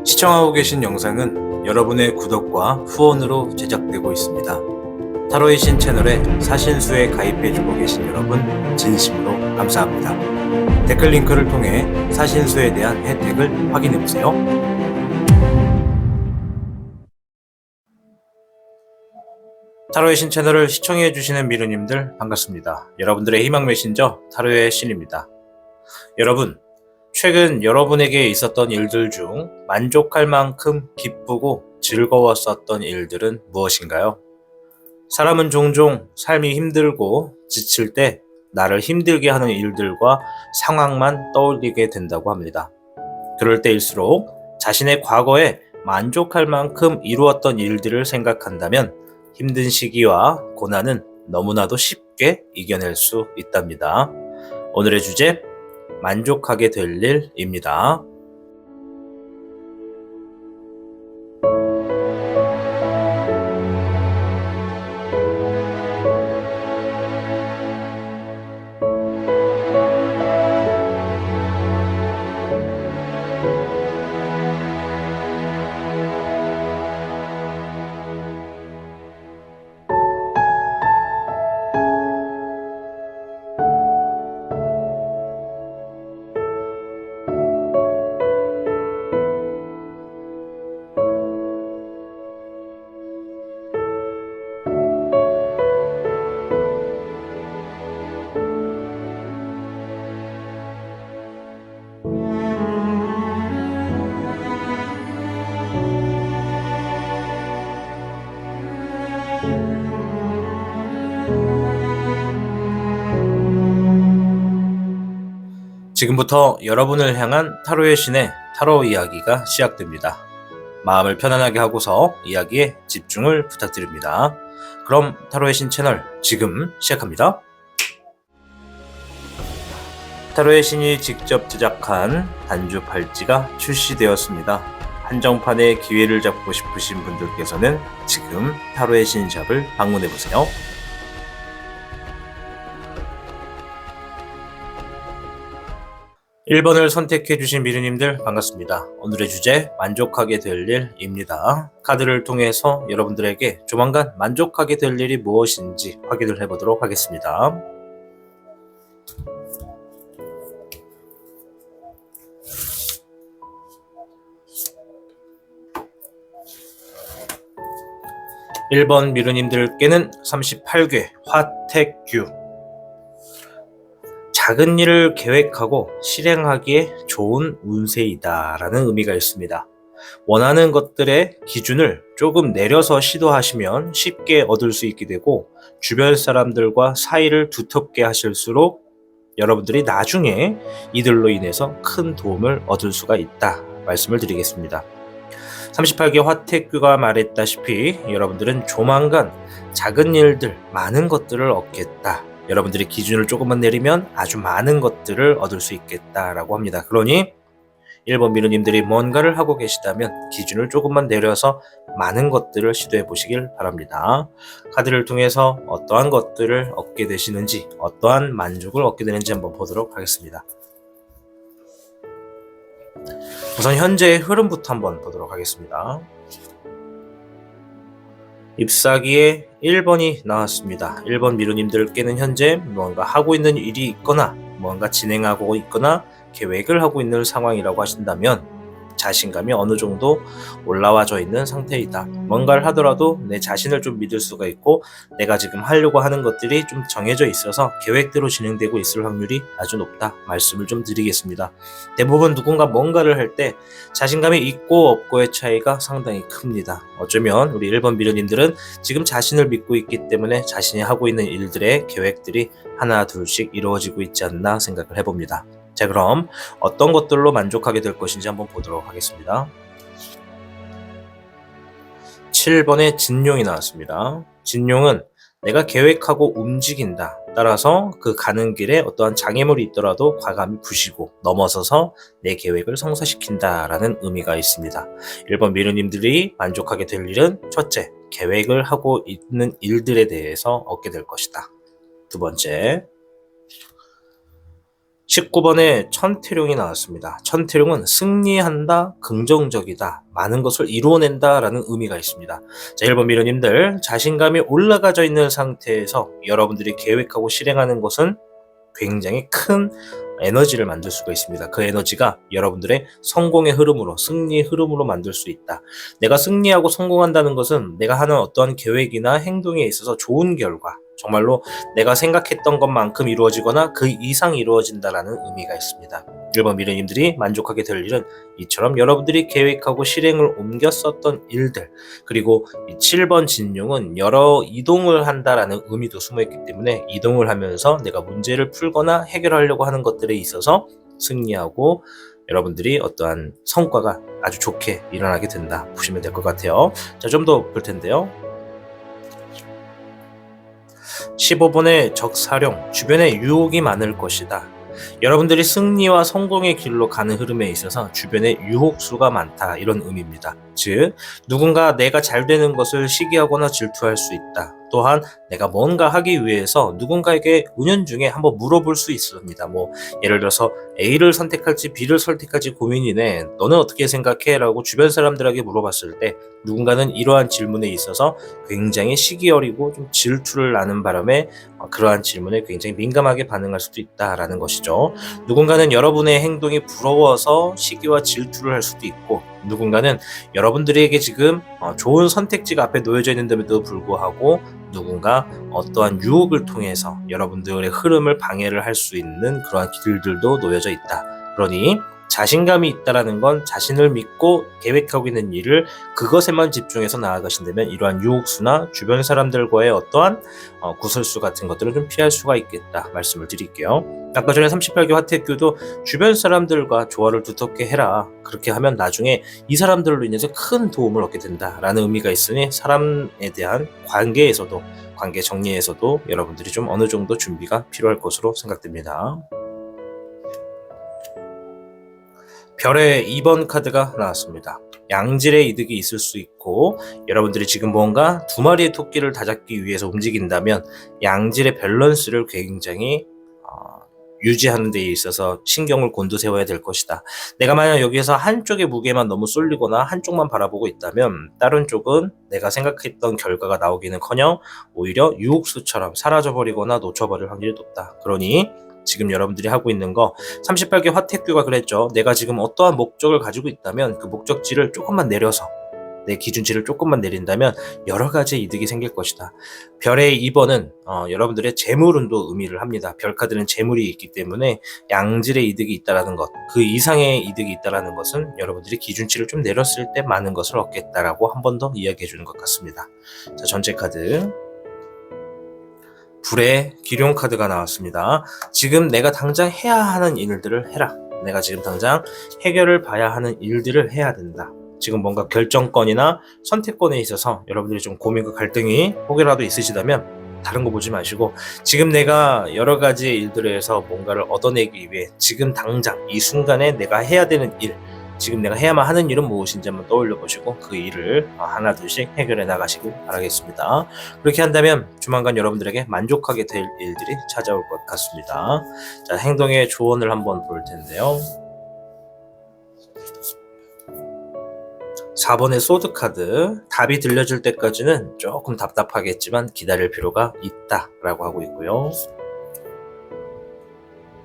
시청하고 계신 영상은 여러분의 구독과 후원으로 제작되고 있습니다. 타로의 신 채널에 사신수에 가입해주고 계신 여러분 진심으로 감사합니다. 댓글 링크를 통해 사신수에 대한 혜택을 확인해보세요. 타로의 신 채널을 시청해주시는 미루님들 반갑습니다. 여러분들의 희망 메신저 타로의 신입니다. 여러분, 최근 여러분에게 있었던 일들 중 만족할 만큼 기쁘고 즐거웠었던 일들은 무엇인가요? 사람은 종종 삶이 힘들고 지칠 때 나를 힘들게 하는 일들과 상황만 떠올리게 된다고 합니다. 그럴 때일수록 자신의 과거에 만족할 만큼 이루었던 일들을 생각한다면 힘든 시기와 고난은 너무나도 쉽게 이겨낼 수 있답니다. 오늘의 주제, 만족하게 될 일입니다. 지금부터 여러분을 향한 타로의 신의 타로 이야기가 시작됩니다. 마음을 편안하게 하고서 이야기에 집중을 부탁드립니다. 그럼 타로의 신 채널 지금 시작합니다. 타로의 신이 직접 제작한 단주 팔찌가 출시되었습니다. 한정판의 기회를 잡고 싶으신 분들께서는 지금 타로의 신샵을 방문해보세요. 1번을 선택해주신 미르님들 반갑습니다. 오늘의 주제, 만족하게 될 일입니다. 카드를 통해서 여러분들에게 조만간 만족하게 될 일이 무엇인지 확인을 해보도록 하겠습니다. (1번) 미르님들께는 38궤 화택규, 작은 일을 계획하고 실행하기에 좋은 운세이다 라는 의미가 있습니다. 원하는 것들의 기준을 조금 내려서 시도하시면 쉽게 얻을 수 있게 되고, 주변 사람들과 사이를 두텁게 하실수록 여러분들이 나중에 이들로 인해서 큰 도움을 얻을 수가 있다 말씀을 드리겠습니다. 38개 화택규가 말했다시피 여러분들은 조만간 작은 일들, 많은 것들을 얻겠다, 여러분들이 기준을 조금만 내리면 아주 많은 것들을 얻을 수 있겠다라고 합니다. 그러니 1번 미르님들이 뭔가를 하고 계시다면 기준을 조금만 내려서 많은 것들을 시도해 보시길 바랍니다. 카드를 통해서 어떠한 것들을 얻게 되시는지, 어떠한 만족을 얻게 되는지 한번 보도록 하겠습니다. 우선 현재의 흐름부터 한번 보도록 하겠습니다. 잎사귀에 1번이 나왔습니다. 1번 미루님들께는 현재 무언가 하고 있는 일이 있거나 무언가 진행하고 있거나 계획을 하고 있는 상황이라고 하신다면 자신감이 어느 정도 올라와져 있는 상태이다. 뭔가를 하더라도 내 자신을 좀 믿을 수가 있고, 내가 지금 하려고 하는 것들이 좀 정해져 있어서 계획대로 진행되고 있을 확률이 아주 높다 말씀을 좀 드리겠습니다. 대부분 누군가 뭔가를 할 때 자신감이 있고 없고의 차이가 상당히 큽니다. 어쩌면 우리 1번 미르님들은 지금 자신을 믿고 있기 때문에 자신이 하고 있는 일들의 계획들이 하나 둘씩 이루어지고 있지 않나 생각을 해봅니다. 자, 그럼 어떤 것들로 만족하게 될 것인지 한번 보도록 하겠습니다. 7번의 진용이 나왔습니다. 진용은 내가 계획하고 움직인다. 따라서 그 가는 길에 어떠한 장애물이 있더라도 과감히 부시고 넘어서서 내 계획을 성사시킨다 라는 의미가 있습니다. 1번 미르님들이 만족하게 될 일은 첫째, 계획을 하고 있는 일들에 대해서 얻게 될 것이다. 두 번째, 19번에 천태룡이 나왔습니다. 천태룡은 승리한다, 긍정적이다, 많은 것을 이루어낸다 라는 의미가 있습니다. 자, 1번 미련님들, 자신감이 올라가져 있는 상태에서 여러분들이 계획하고 실행하는 것은 굉장히 큰 에너지를 만들 수가 있습니다. 그 에너지가 여러분들의 성공의 흐름으로, 승리의 흐름으로 만들 수 있다. 내가 승리하고 성공한다는 것은 내가 하는 어떠한 계획이나 행동에 있어서 좋은 결과, 정말로 내가 생각했던 것만큼 이루어지거나 그 이상 이루어진다라는 의미가 있습니다. 1번 미래님들이 만족하게 될 일은 이처럼 여러분들이 계획하고 실행을 옮겼었던 일들, 그리고 이 7번 진용은 여러 이동을 한다라는 의미도 숨어있기 때문에 이동을 하면서 내가 문제를 풀거나 해결하려고 하는 것들에 있어서 승리하고 여러분들이 어떠한 성과가 아주 좋게 일어나게 된다 보시면 될 것 같아요. 자, 좀 더 볼 텐데요. 15번의 적사령, 주변에 유혹이 많을 것이다. 여러분들이 승리와 성공의 길로 가는 흐름에 있어서 주변에 유혹수가 많다, 이런 의미입니다. 즉, 누군가 내가 잘 되는 것을 시기하거나 질투할 수 있다. 또한 내가 뭔가 하기 위해서 누군가에게 은연중에 한번 물어볼 수 있습니다. 예를 들어서 A를 선택할지 B를 선택할지 고민이네, 너는 어떻게 생각해? 라고 주변 사람들에게 물어봤을 때 누군가는 이러한 질문에 있어서 굉장히 시기 어리고 좀 질투를 나는 바람에 그러한 질문에 굉장히 민감하게 반응할 수도 있다라는 것이죠. 누군가는 여러분의 행동이 부러워서 시기와 질투를 할 수도 있고, 누군가는 여러분들에게 지금 좋은 선택지가 앞에 놓여져 있는데도 불구하고 누군가 어떠한 유혹을 통해서 여러분들의 흐름을 방해를 할 수 있는 그러한 길들도 놓여져 있다. 그러니 자신감이 있다라는 건 자신을 믿고 계획하고 있는 일을 그것에만 집중해서 나아가신다면 이러한 유혹수나 주변 사람들과의 어떠한 구설수 같은 것들을 좀 피할 수가 있겠다 말씀을 드릴게요. 아까 전에 38개 화태교도 주변 사람들과 조화를 두텁게 해라, 그렇게 하면 나중에 이 사람들로 인해서 큰 도움을 얻게 된다라는 의미가 있으니 사람에 대한 관계에서도, 관계 정리에서도 여러분들이 좀 어느 정도 준비가 필요할 것으로 생각됩니다. 별의 2번 카드가 나왔습니다. 양질의 이득이 있을 수 있고, 여러분들이 지금 뭔가 두 마리의 토끼를 다잡기 위해서 움직인다면 양질의 밸런스를 굉장히 유지하는 데 있어서 신경을 곤두세워야 될 것이다. 내가 만약 여기에서 한쪽의 무게만 너무 쏠리거나 한쪽만 바라보고 있다면 다른 쪽은 내가 생각했던 결과가 나오기는커녕 오히려 유혹수처럼 사라져버리거나 놓쳐버릴 확률이 높다. 그러니 지금 여러분들이 하고 있는 거, 38개 화태교가 그랬죠. 내가 지금 어떠한 목적을 가지고 있다면 그 목적지를 조금만 내려서, 내 기준치를 조금만 내린다면 여러 가지 이득이 생길 것이다. 별의 2번은 여러분들의 재물운도 의미를 합니다. 별카드는 재물이 있기 때문에 양질의 이득이 있다라는 것, 그 이상의 이득이 있다라는 것은 여러분들이 기준치를 좀 내렸을 때 많은 것을 얻겠다라고 한 번 더 이야기해 주는 것 같습니다. 자, 전체 카드. 불의 기룡 카드가 나왔습니다. 지금 내가 당장 해야 하는 일들을 해라. 내가 지금 당장 해결을 봐야 하는 일들을 해야 된다. 지금 뭔가 결정권이나 선택권에 있어서 여러분들이 좀 고민과 갈등이 혹여라도 있으시다면 다른 거 보지 마시고 지금 내가 여러 가지 일들을 해서 뭔가를 얻어내기 위해 지금 당장 이 순간에 내가 해야 되는 일, 지금 내가 해야만 하는 일은 무엇인지 한번 떠올려 보시고 그 일을 하나 둘씩 해결해 나가시길 바라겠습니다. 그렇게 한다면 조만간 여러분들에게 만족하게 될 일들이 찾아올 것 같습니다. 자, 행동의 조언을 한번 볼 텐데요. 4번의 소드 카드, 답이 들려줄 때까지는 조금 답답하겠지만 기다릴 필요가 있다라고 하고 있고요.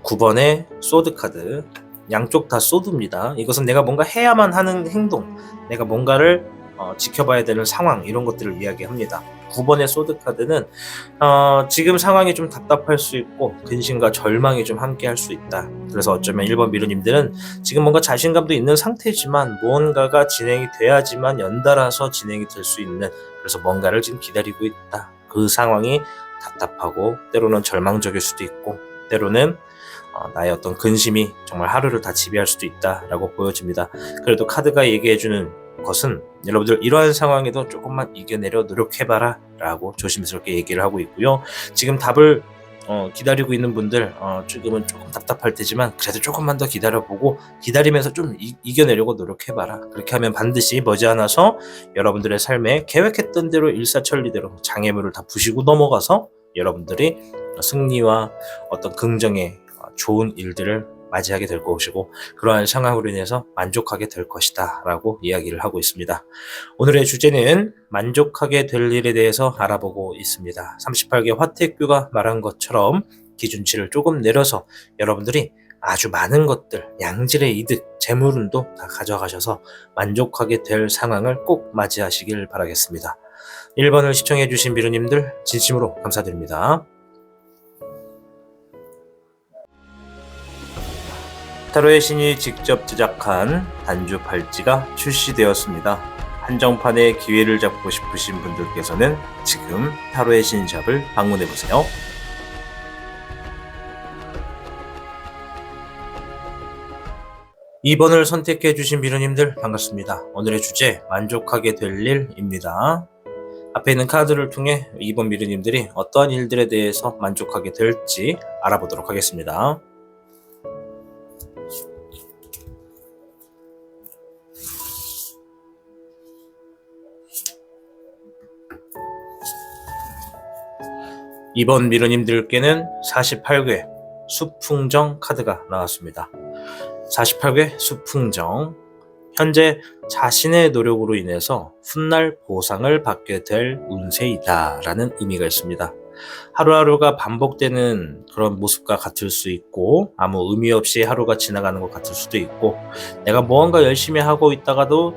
9번의 소드 카드, 양쪽 다 소드입니다. 이것은 내가 뭔가 해야만 하는 행동, 내가 뭔가를 지켜봐야 되는 상황, 이런 것들을 이야기합니다. 9번의 소드 카드는 지금 상황이 좀 답답할 수 있고 근심과 절망이 좀 함께 할 수 있다. 그래서 어쩌면 1번 미루님들은 지금 뭔가 자신감도 있는 상태지만 무언가가 진행이 돼야지만 연달아서 진행이 될 수 있는, 그래서 뭔가를 지금 기다리고 있다. 그 상황이 답답하고 때로는 절망적일 수도 있고 때로는 나의 어떤 근심이 정말 하루를 다 지배할 수도 있다라고 보여집니다. 그래도 카드가 얘기해주는 것은 여러분들 이러한 상황에도 조금만 이겨내려 노력해봐라 라고 조심스럽게 얘기를 하고 있고요. 지금 답을 기다리고 있는 분들 지금은 조금 답답할 테지만 그래도 조금만 더 기다려보고 기다리면서 좀 이겨내려고 노력해봐라. 그렇게 하면 반드시 머지않아서 여러분들의 삶에 계획했던 대로 일사천리대로 장애물을 다 부시고 넘어가서 여러분들이 승리와 어떤 긍정의 좋은 일들을 맞이하게 될 것이고 그러한 상황으로 인해서 만족하게 될 것이다 라고 이야기를 하고 있습니다. 오늘의 주제는 만족하게 될 일에 대해서 알아보고 있습니다. 38개 화택규가 말한 것처럼 기준치를 조금 내려서 여러분들이 아주 많은 것들, 양질의 이득, 재물운도 다 가져가셔서 만족하게 될 상황을 꼭 맞이하시길 바라겠습니다. 1번을 시청해주신 비루님들 진심으로 감사드립니다. 타로의 신이 직접 제작한 단주 팔찌가 출시되었습니다. 한정판의 기회를 잡고 싶으신 분들께서는 지금 타로의 신샵을 방문해보세요. 2번을 선택해주신 비루님들 반갑습니다. 오늘의 주제 만족하게 될 일입니다. 앞에 있는 카드를 통해 2번 미르님들이 어떠한 일들에 대해서 만족하게 될지 알아보도록 하겠습니다. 이번 미르님들께는 48개 수풍정 카드가 나왔습니다. 48개 수풍정, 현재 자신의 노력으로 인해서 훗날 보상을 받게 될 운세이다 라는 의미가 있습니다. 하루하루가 반복되는 그런 모습과 같을 수 있고 아무 의미 없이 하루가 지나가는 것 같을 수도 있고 내가 무언가 열심히 하고 있다가도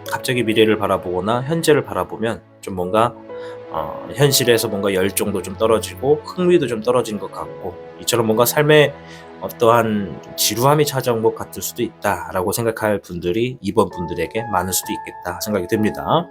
갑자기 미래를 바라보거나 현재를 바라보면 좀 뭔가 현실에서 뭔가 열정도 좀 떨어지고 흥미도 좀 떨어진 것 같고 이처럼 뭔가 삶에 어떠한 지루함이 찾아온 것 같을 수도 있다라고 생각할 분들이 이번 분들에게 많을 수도 있겠다 생각이 듭니다.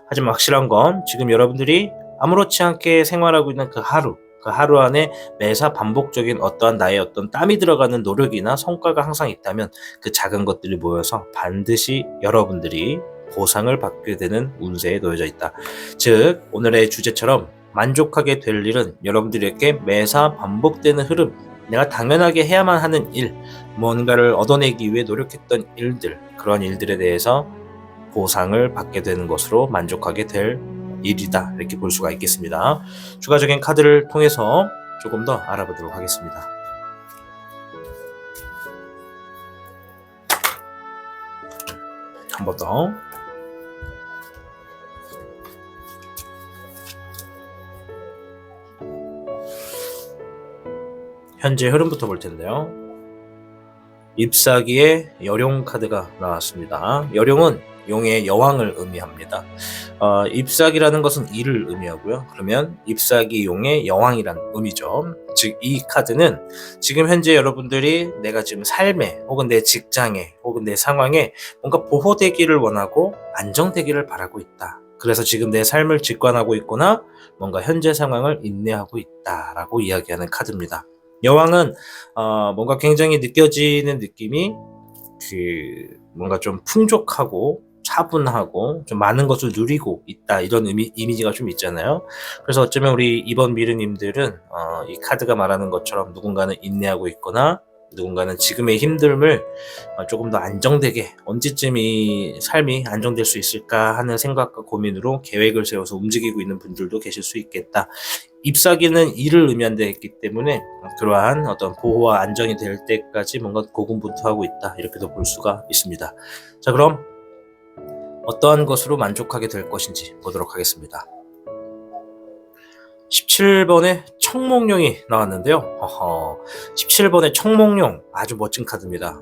하지만 확실한 건 지금 여러분들이 아무렇지 않게 생활하고 있는 그 하루 안에 매사 반복적인 어떠한 나의 어떤 땀이 들어가는 노력이나 성과가 항상 있다면 그 작은 것들이 모여서 반드시 여러분들이 보상을 받게 되는 운세에 놓여져 있다. 즉 오늘의 주제처럼 만족하게 될 일은 여러분들에게 매사 반복되는 흐름, 내가 당연하게 해야만 하는 일, 뭔가를 얻어내기 위해 노력했던 일들, 그런 일들에 대해서 보상을 받게 되는 것으로 만족하게 될 일이다 이렇게 볼 수가 있겠습니다. 추가적인 카드를 통해서 조금 더 알아보도록 하겠습니다. 한 번 더. 현재 흐름부터 볼 텐데요. 잎사귀의 여룡 카드가 나왔습니다. 여룡은 용의 여왕을 의미합니다. 잎사귀라는 것은 이를 의미하고요. 그러면 잎사귀 용의 여왕이란 의미죠. 즉 이 카드는 지금 현재 여러분들이 내가 지금 삶에 혹은 내 직장에 혹은 내 상황에 뭔가 보호되기를 원하고 안정되기를 바라고 있다. 그래서 지금 내 삶을 직관하고 있거나 뭔가 현재 상황을 인내하고 있다라고 이야기하는 카드입니다. 여왕은 뭔가 굉장히 느껴지는 느낌이 뭔가 좀 풍족하고 차분하고 좀 많은 것을 누리고 있다 이런 이미지가 좀 있잖아요. 그래서 어쩌면 우리 이번 미르님들은 이 카드가 말하는 것처럼 누군가는 인내하고 있거나 누군가는 지금의 힘듦을 조금 더 안정되게 언제쯤 이 삶이 안정될 수 있을까 하는 생각과 고민으로 계획을 세워서 움직이고 있는 분들도 계실 수 있겠다. 잎사귀는 이를 의미한다 했기 때문에 그러한 어떤 보호와 안정이 될 때까지 뭔가 고군분투하고 있다 이렇게도 볼 수가 있습니다. 자, 그럼 어떠한 것으로 만족하게 될 것인지 보도록 하겠습니다. 17번의 청몽룡이 나왔는데요. 17번의 청몽룡 아주 멋진 카드입니다.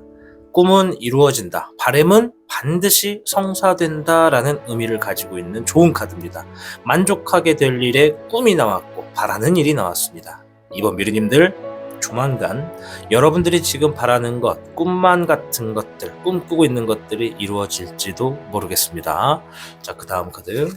꿈은 이루어진다. 바람은 반드시 성사된다라는 의미를 가지고 있는 좋은 카드입니다. 만족하게 될 일에 꿈이 나왔고 바라는 일이 나왔습니다. 이번 미르님들 조만간 여러분들이 지금 바라는 것, 꿈만 같은 것들, 꿈꾸고 있는 것들이 이루어질지도 모르겠습니다. 자, 그 다음 카드.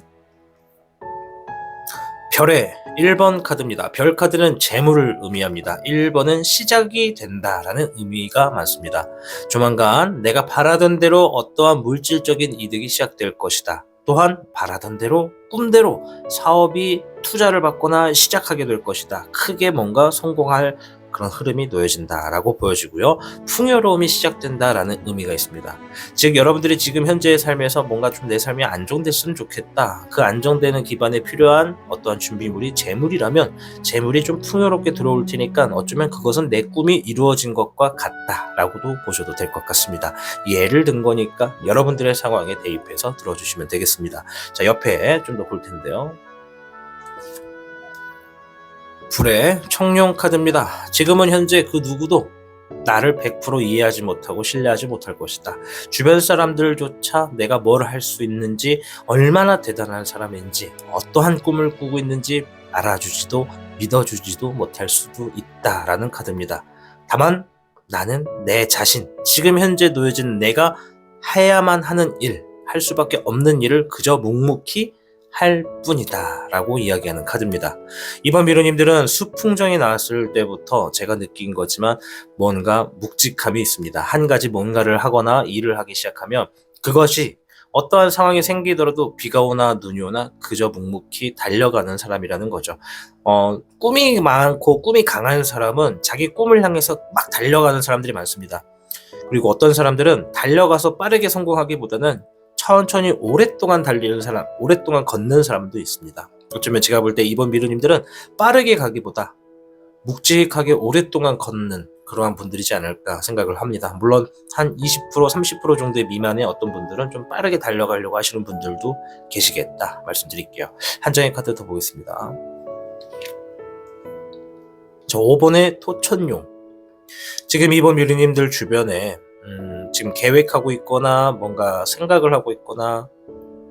별의 1번 카드입니다. 별 카드는 재물을 의미합니다. 1번은 시작이 된다라는 의미가 많습니다. 조만간 내가 바라던 대로 어떠한 물질적인 이득이 시작될 것이다. 또한 바라던 대로 꿈대로 사업이 투자를 받거나 시작하게 될 것이다. 크게 뭔가 성공할 그런 흐름이 놓여진다라고 보여지고요. 풍요로움이 시작된다라는 의미가 있습니다. 즉 여러분들이 지금 현재의 삶에서 뭔가 좀 내 삶이 안정됐으면 좋겠다. 그 안정되는 기반에 필요한 어떠한 준비물이 재물이라면 재물이 좀 풍요롭게 들어올 테니까 어쩌면 그것은 내 꿈이 이루어진 것과 같다라고도 보셔도 될 것 같습니다. 예를 든 거니까 여러분들의 상황에 대입해서 들어주시면 되겠습니다. 자, 옆에 좀 더 볼 텐데요. 불의 청룡 카드입니다. 지금은 현재 그 누구도 나를 100% 이해하지 못하고 신뢰하지 못할 것이다. 주변 사람들조차 내가 뭘 할 수 있는지, 얼마나 대단한 사람인지, 어떠한 꿈을 꾸고 있는지 알아주지도 믿어주지도 못할 수도 있다라는 카드입니다. 다만 나는 내 자신, 지금 현재 놓여진 내가 해야만 하는 일, 할 수밖에 없는 일을 그저 묵묵히 할 뿐이다 라고 이야기하는 카드입니다. 이번 미루님들은 수풍정이 나왔을 때부터 제가 느낀 거지만 뭔가 묵직함이 있습니다. 한 가지 뭔가를 하거나 일을 하기 시작하면 그것이 어떠한 상황이 생기더라도 비가 오나 눈이 오나 그저 묵묵히 달려가는 사람이라는 거죠. 꿈이 많고 꿈이 강한 사람은 자기 꿈을 향해서 막 달려가는 사람들이 많습니다. 그리고 어떤 사람들은 달려가서 빠르게 성공하기보다는 천천히 오랫동안 달리는 사람, 오랫동안 걷는 사람도 있습니다. 어쩌면 제가 볼 때 이번 미루님들은 빠르게 가기보다 묵직하게 오랫동안 걷는 그러한 분들이지 않을까 생각을 합니다. 물론 한 20%, 30% 정도의 미만의 어떤 분들은 좀 빠르게 달려가려고 하시는 분들도 계시겠다 말씀드릴게요. 한 장의 카드 더 보겠습니다. 저 5번의 토천용. 지금 이번 미루님들 주변에 지금 계획하고 있거나 뭔가 생각을 하고 있거나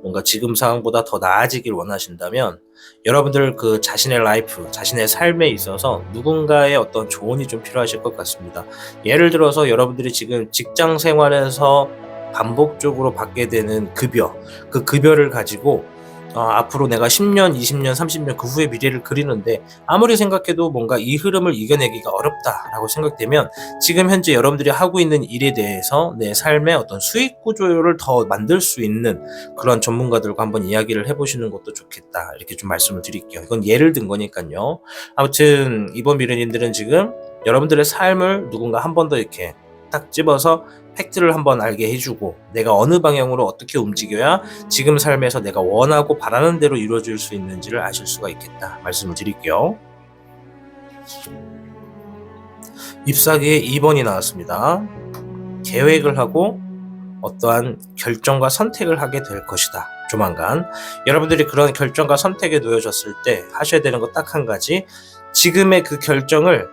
뭔가 지금 상황보다 더 나아지길 원하신다면 여러분들 그 자신의 라이프, 자신의 삶에 있어서 누군가의 어떤 조언이 좀 필요하실 것 같습니다. 예를 들어서 여러분들이 지금 직장 생활에서 반복적으로 받게 되는 급여, 그 급여를 가지고 앞으로 내가 10년, 20년, 30년 그 후의 미래를 그리는데 아무리 생각해도 뭔가 이 흐름을 이겨내기가 어렵다라고 생각되면 지금 현재 여러분들이 하고 있는 일에 대해서 내 삶의 어떤 수익 구조를 더 만들 수 있는 그런 전문가들과 한번 이야기를 해보시는 것도 좋겠다. 이렇게 좀 말씀을 드릴게요. 이건 예를 든 거니까요. 아무튼 이번 미래님들은 지금 여러분들의 삶을 누군가 한 번 더 이렇게 딱 집어서 팩트를 한번 알게 해주고 내가 어느 방향으로 어떻게 움직여야 지금 삶에서 내가 원하고 바라는 대로 이루어질 수 있는지를 아실 수가 있겠다 말씀을 드릴게요. 잎사귀에 2번이 나왔습니다. 계획을 하고 어떠한 결정과 선택을 하게 될 것이다. 조만간 여러분들이 그런 결정과 선택에 놓여졌을 때 하셔야 되는 거 딱 한 가지, 지금의 그 결정을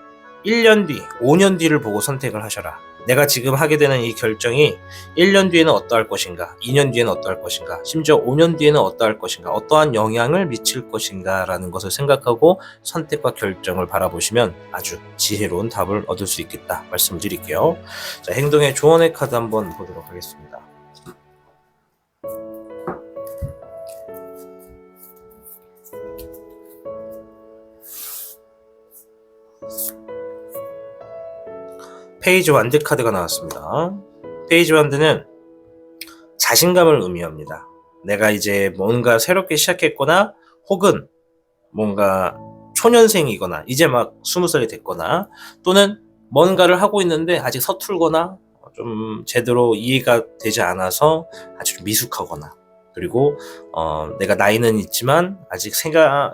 1년 뒤, 5년 뒤를 보고 선택을 하셔라. 내가 지금 하게 되는 이 결정이 1년 뒤에는 어떠할 것인가, 2년 뒤에는 어떠할 것인가, 심지어 5년 뒤에는 어떠할 것인가, 어떠한 영향을 미칠 것인가 라는 것을 생각하고 선택과 결정을 바라보시면 아주 지혜로운 답을 얻을 수 있겠다 말씀을 드릴게요. 자, 행동의 조언의 카드 한번 보도록 하겠습니다. 페이지 완드 카드가 나왔습니다. 페이지 완드는 자신감을 의미합니다. 내가 이제 뭔가 새롭게 시작했거나 혹은 뭔가 초년생이거나 이제 막 20살이 됐거나 또는 뭔가를 하고 있는데 아직 서툴거나 좀 제대로 이해가 되지 않아서 아주 좀 미숙하거나, 그리고 내가 나이는 있지만 아직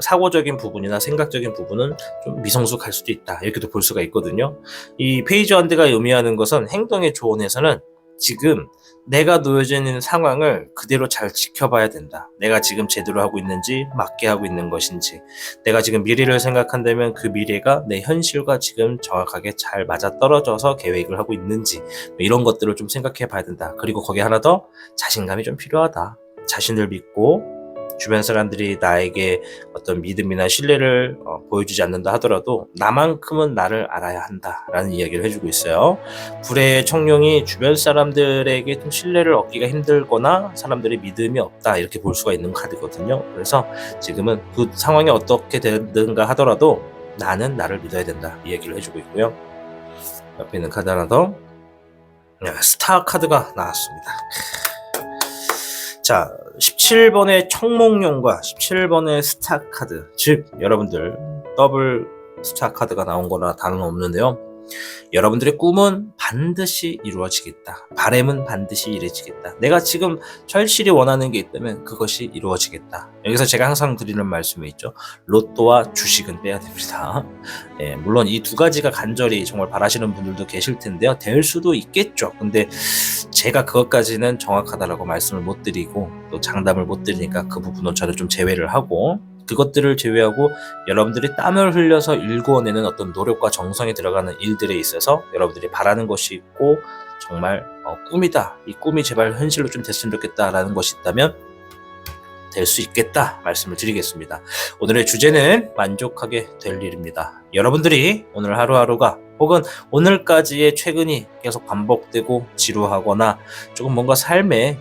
사고적인 부분이나 생각적인 부분은 좀 미성숙할 수도 있다, 이렇게도 볼 수가 있거든요. 이 페이지 완드가 의미하는 것은 행동의 조언에서는 지금 내가 놓여져 있는 상황을 그대로 잘 지켜봐야 된다. 내가 지금 제대로 하고 있는지, 맞게 하고 있는 것인지, 내가 지금 미래를 생각한다면 그 미래가 내 현실과 지금 정확하게 잘 맞아떨어져서 계획을 하고 있는지, 이런 것들을 좀 생각해 봐야 된다. 그리고 거기에 하나 더, 자신감이 좀 필요하다. 자신을 믿고 주변 사람들이 나에게 어떤 믿음이나 신뢰를 보여주지 않는다 하더라도 나만큼은 나를 알아야 한다라는 이야기를 해주고 있어요. 불의 청룡이 주변 사람들에게 좀 신뢰를 얻기가 힘들거나 사람들의 믿음이 없다, 이렇게 볼 수가 있는 카드거든요. 그래서 지금은 그 상황이 어떻게 되든가 하더라도 나는 나를 믿어야 된다, 이 얘기를 해주고 있고요. 옆에 있는 카드 하나 더, 스타 카드가 나왔습니다. 자, 17번의 청몽룡과 17번의 스타 카드, 즉 여러분들 더블 스타 카드가 나온 거나 다름없는데요. 여러분들의 꿈은 반드시 이루어지겠다. 바람은 반드시 이루어지겠다. 내가 지금 절실히 원하는 게 있다면 그것이 이루어지겠다. 여기서 제가 항상 드리는 말씀이 있죠. 로또와 주식은 빼야 됩니다. 물론 이 두 가지가 간절히 정말 바라시는 분들도 계실 텐데요. 될 수도 있겠죠. 근데 제가 그것까지는 정확하다라고 말씀을 못 드리고 또 장담을 못 드리니까 그 부분은 저는 좀 제외를 하고, 그것들을 제외하고 여러분들이 땀을 흘려서 일구어내는 어떤 노력과 정성이 들어가는 일들에 있어서 여러분들이 바라는 것이 있고 정말 꿈이다, 이 꿈이 제발 현실로 좀 됐으면 좋겠다라는 것이 있다면 될 수 있겠다 말씀을 드리겠습니다. 오늘의 주제는 만족하게 될 일입니다. 여러분들이 오늘 하루하루가 혹은 오늘까지의 최근이 계속 반복되고 지루하거나 조금 뭔가 삶에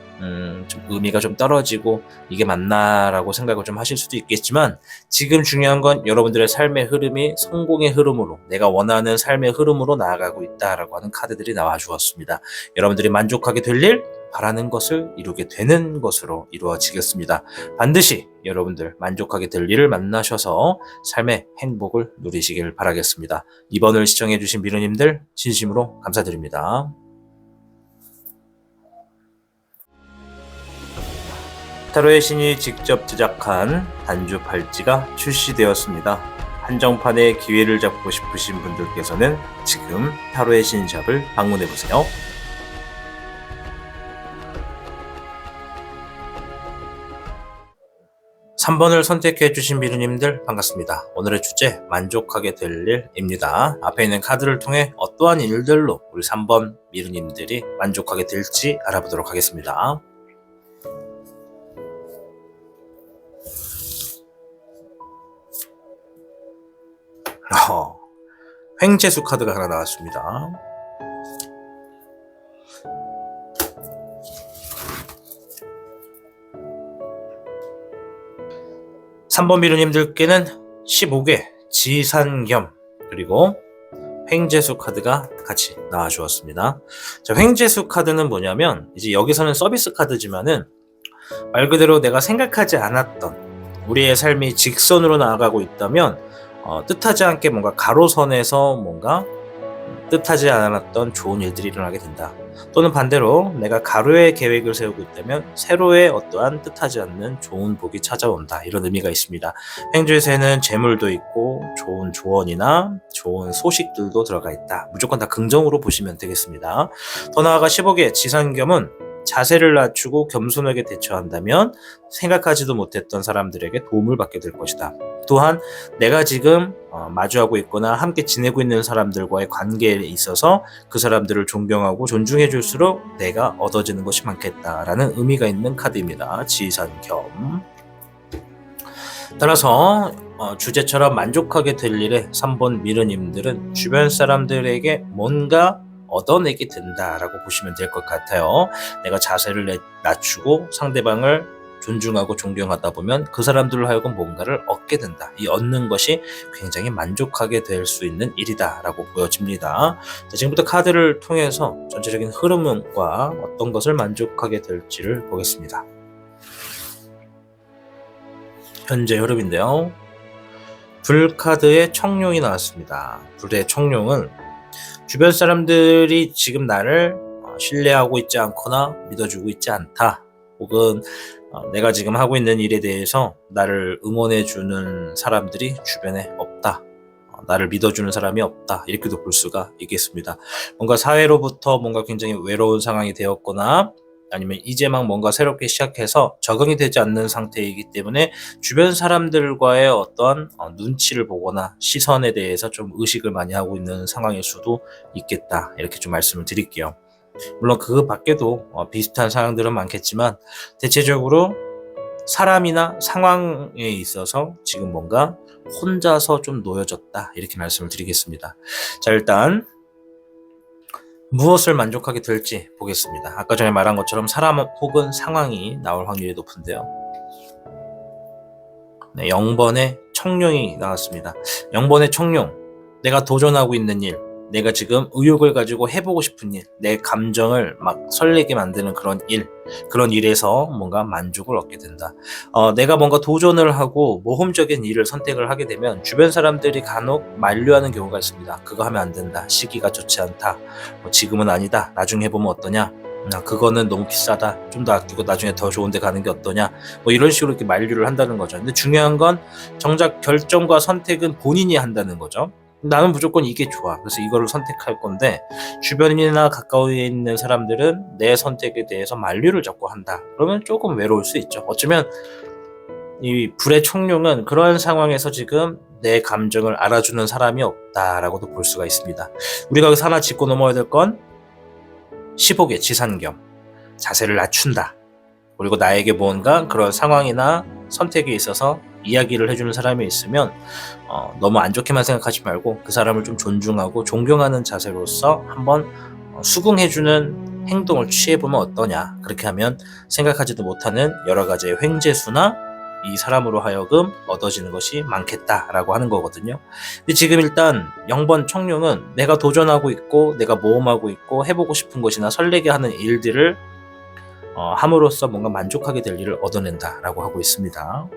좀 의미가 좀 떨어지고 이게 맞나라고 생각을 좀 하실 수도 있겠지만, 지금 중요한 건 여러분들의 삶의 흐름이 성공의 흐름으로, 내가 원하는 삶의 흐름으로 나아가고 있다라고 하는 카드들이 나와 주었습니다. 여러분들이 만족하게 될 일, 바라는 것을 이루게 되는 것으로 이루어지겠습니다. 반드시 여러분들 만족하게 될 일을 만나셔서 삶의 행복을 누리시길 바라겠습니다. 이번을 시청해주신 미르님들 진심으로 감사드립니다. 타로의 신이 직접 제작한 단주 팔찌가 출시되었습니다. 한정판의 기회를 잡고 싶으신 분들께서는 지금 타로의 신샵을 방문해보세요. 3번을 선택해주신 미르님들 반갑습니다. 오늘의 주제 만족하게 될 일입니다. 앞에 있는 카드를 통해 어떠한 일들로 우리 3번 미르님들이 만족하게 될지 알아보도록 하겠습니다. 횡재수 카드가 하나 나왔습니다. 3번 미르님들께는 15개 지산겸 그리고 횡재수 카드가 같이 나와 주었습니다. 자, 횡재수 카드는 뭐냐면 이제 여기서는 서비스 카드지만은 말 그대로 내가 생각하지 않았던 우리의 삶이 직선으로 나아가고 있다면 뜻하지 않게 뭔가 가로선에서 뭔가 뜻하지 않았던 좋은 일들이 일어나게 된다. 또는 반대로 내가 가로의 계획을 세우고 있다면 세로의 어떠한 뜻하지 않는 좋은 복이 찾아온다. 이런 의미가 있습니다. 횡재수에는 재물도 있고 좋은 조언이나 좋은 소식들도 들어가 있다. 무조건 다 긍정으로 보시면 되겠습니다. 더 나아가 15개 지산겸은 자세를 낮추고 겸손하게 대처한다면 생각하지도 못했던 사람들에게 도움을 받게 될 것이다. 또한 내가 지금 마주하고 있거나 함께 지내고 있는 사람들과의 관계에 있어서 그 사람들을 존경하고 존중해 줄수록 내가 얻어지는 것이 많겠다라는 의미가 있는 카드입니다. 지산겸. 따라서 주제처럼 만족하게 될 일에 3번 미르님들은 주변 사람들에게 뭔가 얻어내게 된다라고 보시면 될 것 같아요. 내가 자세를 낮추고 상대방을 존중하고 존경하다 보면 그 사람들로 하여금 뭔가를 얻게 된다. 이 얻는 것이 굉장히 만족하게 될 수 있는 일이다라고 보여집니다. 자, 지금부터 카드를 통해서 전체적인 흐름과 어떤 것을 만족하게 될지를 보겠습니다. 현재 흐름인데요. 불 카드의 청룡이 나왔습니다. 불의 청룡은 주변 사람들이 지금 나를 신뢰하고 있지 않거나 믿어주고 있지 않다. 혹은 내가 지금 하고 있는 일에 대해서 나를 응원해주는 사람들이 주변에 없다. 나를 믿어주는 사람이 없다. 이렇게도 볼 수가 있겠습니다. 뭔가 사회로부터 뭔가 굉장히 외로운 상황이 되었거나 아니면 이제 막 뭔가 새롭게 시작해서 적응이 되지 않는 상태이기 때문에 주변 사람들과의 어떠한 눈치를 보거나 시선에 대해서 좀 의식을 많이 하고 있는 상황일 수도 있겠다. 이렇게 좀 말씀을 드릴게요. 물론 그 밖에도 비슷한 상황들은 많겠지만 대체적으로 사람이나 상황에 있어서 지금 뭔가 혼자서 좀 놓여졌다. 이렇게 말씀을 드리겠습니다. 자, 일단 무엇을 만족하게 될지 보겠습니다. 아까 전에 말한 것처럼 사람 혹은 상황이 나올 확률이 높은데요. 네, 0번의 청룡이 나왔습니다. 0번의 청룡, 내가 도전하고 있는 일, 내가 지금 의욕을 가지고 해보고 싶은 일, 내 감정을 막 설레게 만드는 그런 일, 그런 일에서 뭔가 만족을 얻게 된다. 내가 뭔가 도전을 하고 모험적인 일을 선택을 하게 되면 주변 사람들이 간혹 만류하는 경우가 있습니다. 그거 하면 안 된다. 시기가 좋지 않다. 지금은 아니다. 나중에 해보면 어떠냐. 그거는 너무 비싸다. 좀 더 아끼고 나중에 더 좋은 데 가는 게 어떠냐. 이런 식으로 이렇게 만류를 한다는 거죠. 근데 중요한 건 정작 결정과 선택은 본인이 한다는 거죠. 나는 무조건 이게 좋아. 그래서 이거를 선택할 건데 주변이나 가까이에 있는 사람들은 내 선택에 대해서 만류를 자꾸 한다. 그러면 조금 외로울 수 있죠. 어쩌면 이 불의 청룡은 그러한 상황에서 지금 내 감정을 알아주는 사람이 없다라고도 볼 수가 있습니다. 우리가 여기서 하나 짚고 넘어야 될 건 시복의 지산겸, 자세를 낮춘다. 그리고 나에게 뭔가 그런 상황이나 선택에 있어서 이야기를 해주는 사람이 있으면 너무 안 좋게만 생각하지 말고 그 사람을 좀 존중하고 존경하는 자세로서 한번 수긍해주는 행동을 취해보면 어떠냐. 그렇게 하면 생각하지도 못하는 여러 가지의 횡재수나 이 사람으로 하여금 얻어지는 것이 많겠다라고 하는 거거든요. 근데 지금 일단 0번 청룡은 내가 도전하고 있고 내가 모험하고 있고 해보고 싶은 것이나 설레게 하는 일들을 함으로써 뭔가 만족하게 될 일을 얻어낸다라고 하고 있습니다.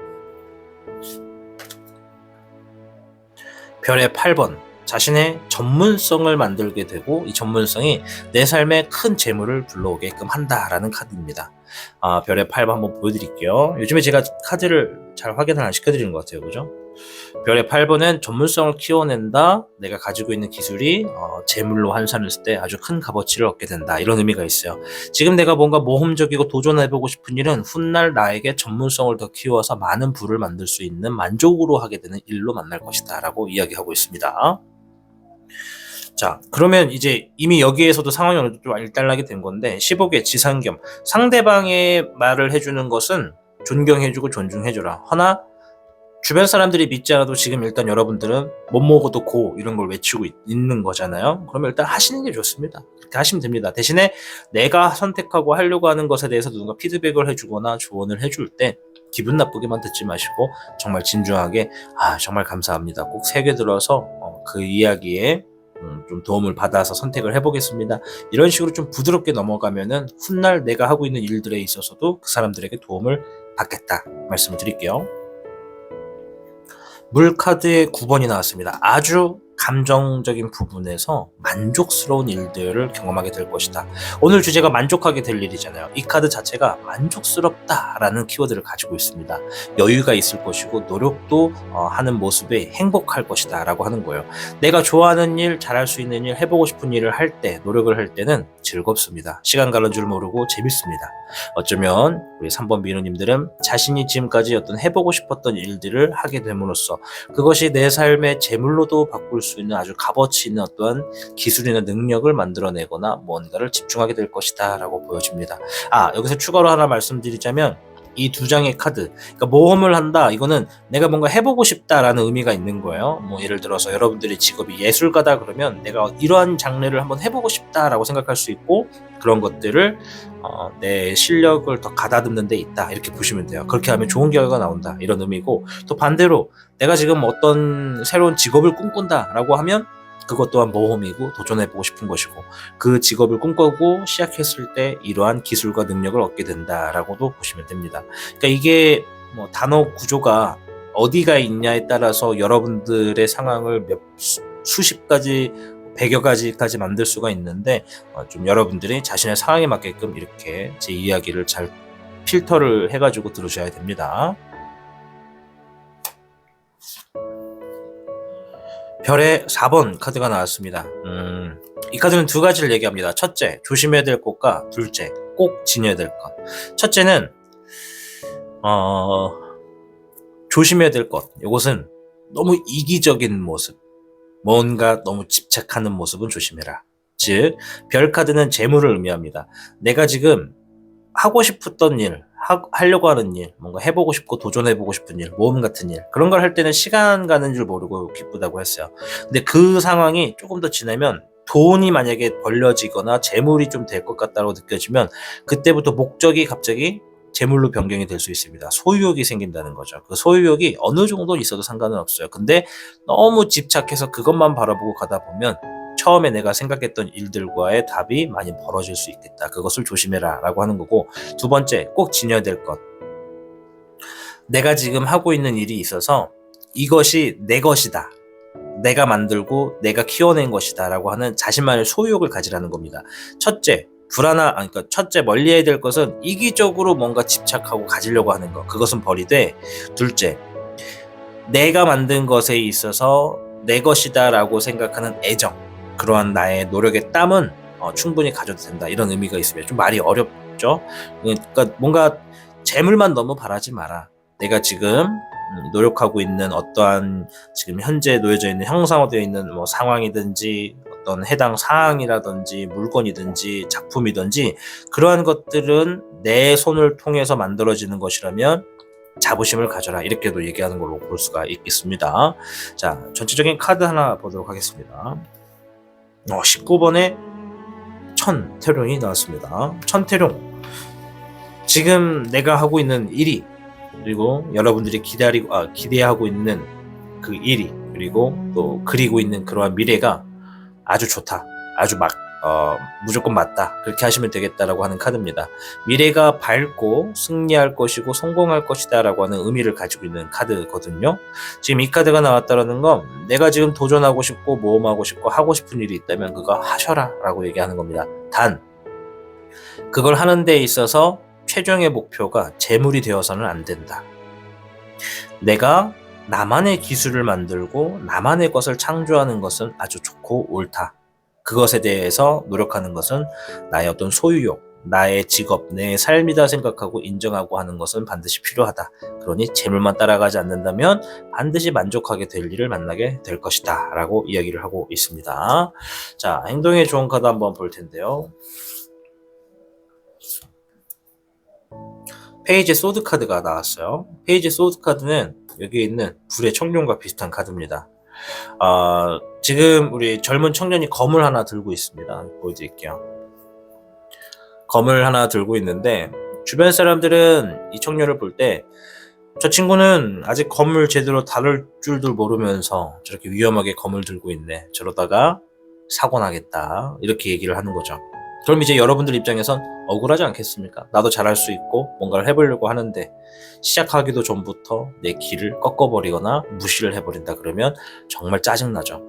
별의 8번, 자신의 전문성을 만들게 되고 이 전문성이 내 삶에 큰 재물을 불러오게끔 한다라는 카드입니다. 별의 8번 한번 보여드릴게요. 요즘에 제가 카드를 잘 확인을 안 시켜드리는 것 같아요. 그죠? 별의 8번은 전문성을 키워낸다. 내가 가지고 있는 기술이 재물로 환산했을 때 아주 큰 값어치를 얻게 된다. 이런 의미가 있어요. 지금 내가 뭔가 모험적이고 도전해보고 싶은 일은 훗날 나에게 전문성을 더 키워서 많은 부를 만들 수 있는 만족으로 하게 되는 일로 만날 것이다 라고 이야기하고 있습니다. 자, 그러면 이제 이미 여기에서도 상황이 어느 정도 좀 일단락이 된 건데 15개 지상겸, 상대방의 말을 해주는 것은 존경해주고 존중해줘라. 허나 주변 사람들이 믿지 않아도 지금 일단 여러분들은 못 먹어도 고 이런 걸 외치고 있는 거잖아요. 그러면 일단 하시는 게 좋습니다. 그렇게 하시면 됩니다. 대신에 내가 선택하고 하려고 하는 것에 대해서 누군가 피드백을 해주거나 조언을 해줄 때 기분 나쁘게만 듣지 마시고 정말 진중하게 정말 감사합니다. 꼭 새겨 들어서 그 이야기에 좀 도움을 받아서 선택을 해보겠습니다. 이런 식으로 좀 부드럽게 넘어가면은 훗날 내가 하고 있는 일들에 있어서도 그 사람들에게 도움을 받겠다 말씀을 드릴게요. 물카드의 9번이 나왔습니다. 아주 감정적인 부분에서 만족스러운 일들을 경험하게 될 것이다. 오늘 주제가 만족하게 될 일이잖아요. 이 카드 자체가 만족스럽다라는 키워드를 가지고 있습니다. 여유가 있을 것이고 노력도 하는 모습에 행복할 것이다 라고 하는 거예요. 내가 좋아하는 일, 잘할 수 있는 일, 해보고 싶은 일을 할 때, 노력을 할 때는 즐겁습니다. 시간 가는 줄 모르고 재밌습니다. 어쩌면 우리 3번 비누님들은 자신이 지금까지 어떤 해보고 싶었던 일들을 하게 됨으로써 그것이 내 삶의 재물로도 바꿀 수 있는 아주 값어치 있는 어떠한 기술이나 능력을 만들어내거나 뭔가를 집중하게 될 것이다 라고 보여집니다. 여기서 추가로 하나 말씀드리자면 이 두 장의 카드, 그러니까 모험을 한다, 이거는 내가 뭔가 해보고 싶다라는 의미가 있는 거예요. 예를 들어서 여러분들의 직업이 예술가다 그러면 내가 이러한 장르를 한번 해보고 싶다라고 생각할 수 있고 그런 것들을 내 실력을 더 가다듬는 데 있다 이렇게 보시면 돼요. 그렇게 하면 좋은 결과가 나온다 이런 의미고, 또 반대로 내가 지금 어떤 새로운 직업을 꿈꾼다 라고 하면 그것 또한 모험이고 도전해보고 싶은 것이고 그 직업을 꿈꾸고 시작했을 때 이러한 기술과 능력을 얻게 된다라고도 보시면 됩니다. 그러니까 이게 단어 구조가 어디가 있냐에 따라서 여러분들의 상황을 수십 가지 100여 가지까지 만들 수가 있는데 좀 여러분들이 자신의 상황에 맞게끔 이렇게 제 이야기를 잘 필터를 해가지고 들으셔야 됩니다. 별의 4번 카드가 나왔습니다. 이 카드는 두 가지를 얘기합니다. 첫째, 조심해야 될 것과 둘째, 꼭 지녀야 될 것. 첫째는 조심해야 될 것. 이것은 너무 이기적인 모습, 뭔가 너무 집착하는 모습은 조심해라. 즉, 별 카드는 재물을 의미합니다. 내가 지금 하고 싶었던 일, 하려고 하는 일, 뭔가 해보고 싶고 도전해보고 싶은 일, 모험 같은 일, 그런 걸 할 때는 시간 가는 줄 모르고 기쁘다고 했어요. 근데 그 상황이 조금 더 지나면 돈이 만약에 벌려지거나 재물이 좀 될 것 같다고 느껴지면 그때부터 목적이 갑자기 재물로 변경이 될 수 있습니다. 소유욕이 생긴다는 거죠. 그 소유욕이 어느 정도 있어도 상관은 없어요. 근데 너무 집착해서 그것만 바라보고 가다 보면 처음에 내가 생각했던 일들과의 답이 많이 벌어질 수 있겠다. 그것을 조심해라 라고 하는 거고, 두 번째, 꼭 지녀야 될 것. 내가 지금 하고 있는 일이 있어서 이것이 내 것이다. 내가 만들고 내가 키워낸 것이다 라고 하는 자신만의 소유욕을 가지라는 겁니다. 첫째, 멀리해야 될 것은 이기적으로 뭔가 집착하고 가지려고 하는 것. 그것은 버리되, 둘째, 내가 만든 것에 있어서 내 것이다 라고 생각하는 애정, 그러한 나의 노력의 땀은 충분히 가져도 된다. 이런 의미가 있습니다. 좀 말이 어렵죠? 그러니까 뭔가 재물만 너무 바라지 마라. 내가 지금 노력하고 있는 어떠한 지금 현재 놓여져 있는 형상화되어 있는 뭐 상황이든지 어떤 해당 사항이라든지 물건이든지 작품이든지 그러한 것들은 내 손을 통해서 만들어지는 것이라면 자부심을 가져라, 이렇게도 얘기하는 걸로 볼 수가 있겠습니다. 자, 전체적인 카드 하나 보도록 하겠습니다. 19번에 천태룡이 나왔습니다. 천태룡, 지금 내가 하고 있는 일이, 그리고 여러분들이 기대하고 있는 그 일이, 그리고 또 그리고 있는 그러한 미래가 아주 좋다, 아주 무조건 맞다, 그렇게 하시면 되겠다라고 하는 카드입니다. 미래가 밝고 승리할 것이고 성공할 것이다 라고 하는 의미를 가지고 있는 카드거든요. 지금 이 카드가 나왔다는 건 내가 지금 도전하고 싶고 모험하고 싶고 하고 싶은 일이 있다면 그거 하셔라 라고 얘기하는 겁니다. 단, 그걸 하는 데 있어서 최종의 목표가 재물이 되어서는 안 된다. 내가 나만의 기술을 만들고 나만의 것을 창조하는 것은 아주 좋고 옳다. 그것에 대해서 노력하는 것은 나의 어떤 소유욕, 나의 직업, 내 삶이다 생각하고 인정하고 하는 것은 반드시 필요하다. 그러니 재물만 따라가지 않는다면 반드시 만족하게 될 일을 만나게 될 것이다 라고 이야기를 하고 있습니다. 자, 행동에 좋은 카드 한번 볼 텐데요. 페이지 소드 카드가 나왔어요. 페이지 소드 카드는 여기 있는 불의 청룡과 비슷한 카드입니다. 지금 우리 젊은 청년이 검을 하나 들고 있습니다. 보여드릴게요. 검을 하나 들고 있는데 주변 사람들은 이 청년을 볼 때 저 친구는 아직 검을 제대로 다룰 줄도 모르면서 저렇게 위험하게 검을 들고 있네, 저러다가 사고 나겠다, 이렇게 얘기를 하는 거죠. 그럼 이제 여러분들 입장에선 억울하지 않겠습니까? 나도 잘할 수 있고 뭔가를 해보려고 하는데 시작하기도 전부터 내 길을 꺾어버리거나 무시를 해버린다 그러면 정말 짜증나죠.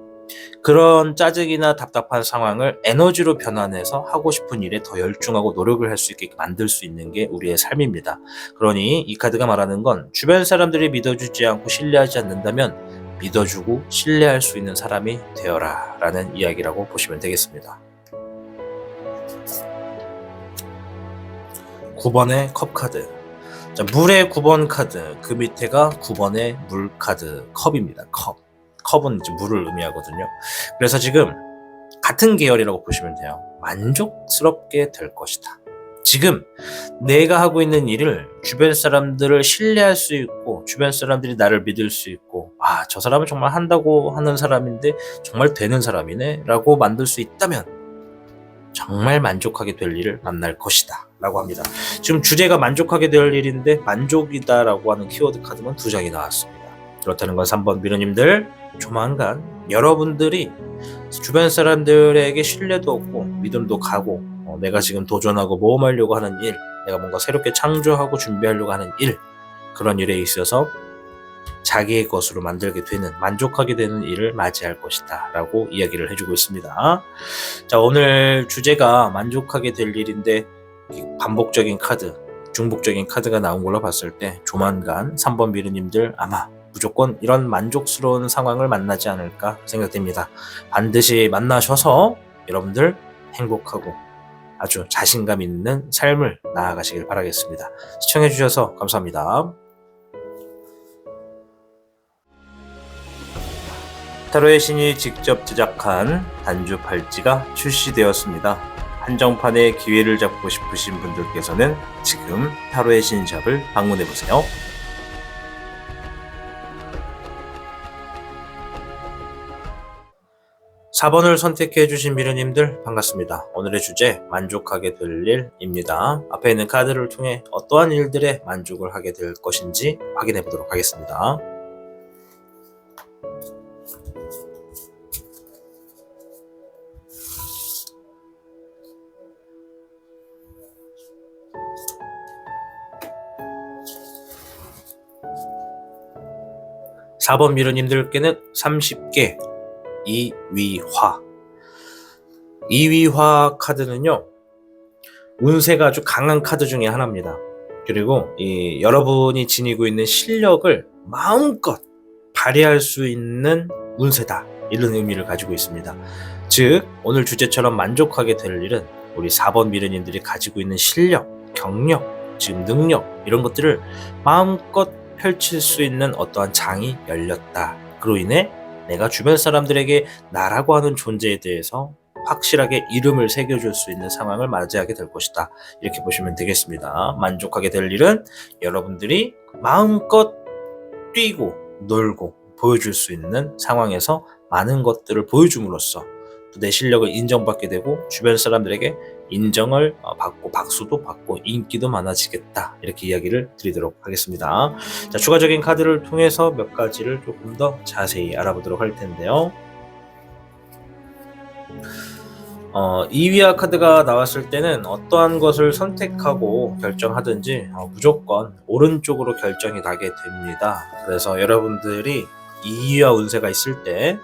그런 짜증이나 답답한 상황을 에너지로 변환해서 하고 싶은 일에 더 열중하고 노력을 할 수 있게 만들 수 있는 게 우리의 삶입니다. 그러니 이 카드가 말하는 건 주변 사람들이 믿어주지 않고 신뢰하지 않는다면 믿어주고 신뢰할 수 있는 사람이 되어라 라는 이야기라고 보시면 되겠습니다. 9번의 컵 카드. 자, 물의 9번 카드, 그 밑에가 9번의 물 카드, 컵입니다. 컵은 이제 물을 의미하거든요. 그래서 지금 같은 계열이라고 보시면 돼요. 만족스럽게 될 것이다. 지금 내가 하고 있는 일을 주변 사람들을 신뢰할 수 있고 주변 사람들이 나를 믿을 수 있고, 저 사람은 정말 한다고 하는 사람인데 정말 되는 사람이네 라고 만들 수 있다면 정말 만족하게 될 일을 만날 것이다 라고 합니다. 지금 주제가 만족하게 될 일인데 만족이다 라고 하는 키워드 카드만 2장이 나왔습니다. 그렇다는 건 3번 미르님들, 조만간 여러분들이 주변 사람들에게 신뢰도 얻고 믿음도 가고 내가 지금 도전하고 모험하려고 하는 일, 내가 뭔가 새롭게 창조하고 준비하려고 하는 일, 그런 일에 있어서 자기의 것으로 만들게 되는, 만족하게 되는 일을 맞이할 것이다 라고 이야기를 해주고 있습니다. 자, 오늘 주제가 만족하게 될 일인데 반복적인 카드, 중복적인 카드가 나온 걸로 봤을 때 조만간 3번 미르님들 아마 무조건 이런 만족스러운 상황을 만나지 않을까 생각됩니다. 반드시 만나셔서 여러분들 행복하고 아주 자신감 있는 삶을 나아가시길 바라겠습니다. 시청해주셔서 감사합니다. 타로의 신이 직접 제작한 단주 팔찌가 출시되었습니다. 한정판의 기회를 잡고 싶으신 분들께서는 지금 타로의 신샵을 방문해보세요. 4번을 선택해주신 미르님들 반갑습니다. 오늘의 주제 만족하게 될 일입니다. 앞에 있는 카드를 통해 어떠한 일들에 만족을 하게 될 것인지 확인해 보도록 하겠습니다. 4번 미르님들께는 30개 이위화. 이위화 카드는요, 운세가 아주 강한 카드 중에 하나입니다. 그리고 여러분이 지니고 있는 실력을 마음껏 발휘할 수 있는 운세다, 이런 의미를 가지고 있습니다. 즉 오늘 주제처럼 만족하게 될 일은 우리 4번 미르님들이 가지고 있는 실력, 경력, 지금 능력, 이런 것들을 마음껏 펼칠 수 있는 어떠한 장이 열렸다. 그로 인해 내가 주변 사람들에게 나라고 하는 존재에 대해서 확실하게 이름을 새겨줄 수 있는 상황을 맞이하게 될 것이다. 이렇게 보시면 되겠습니다. 만족하게 될 일은 여러분들이 마음껏 뛰고 놀고 보여줄 수 있는 상황에서 많은 것들을 보여줌으로써 또 내 실력을 인정받게 되고 주변 사람들에게 인정을 받고 박수도 받고 인기도 많아지겠다. 이렇게 이야기를 드리도록 하겠습니다. 자, 추가적인 카드를 통해서 몇 가지를 조금 더 자세히 알아보도록 할 텐데요. 이위화 카드가 나왔을 때는 어떠한 것을 선택하고 결정하든지 무조건 오른쪽으로 결정이 나게 됩니다. 그래서 여러분들이 이위화 운세가 있을 때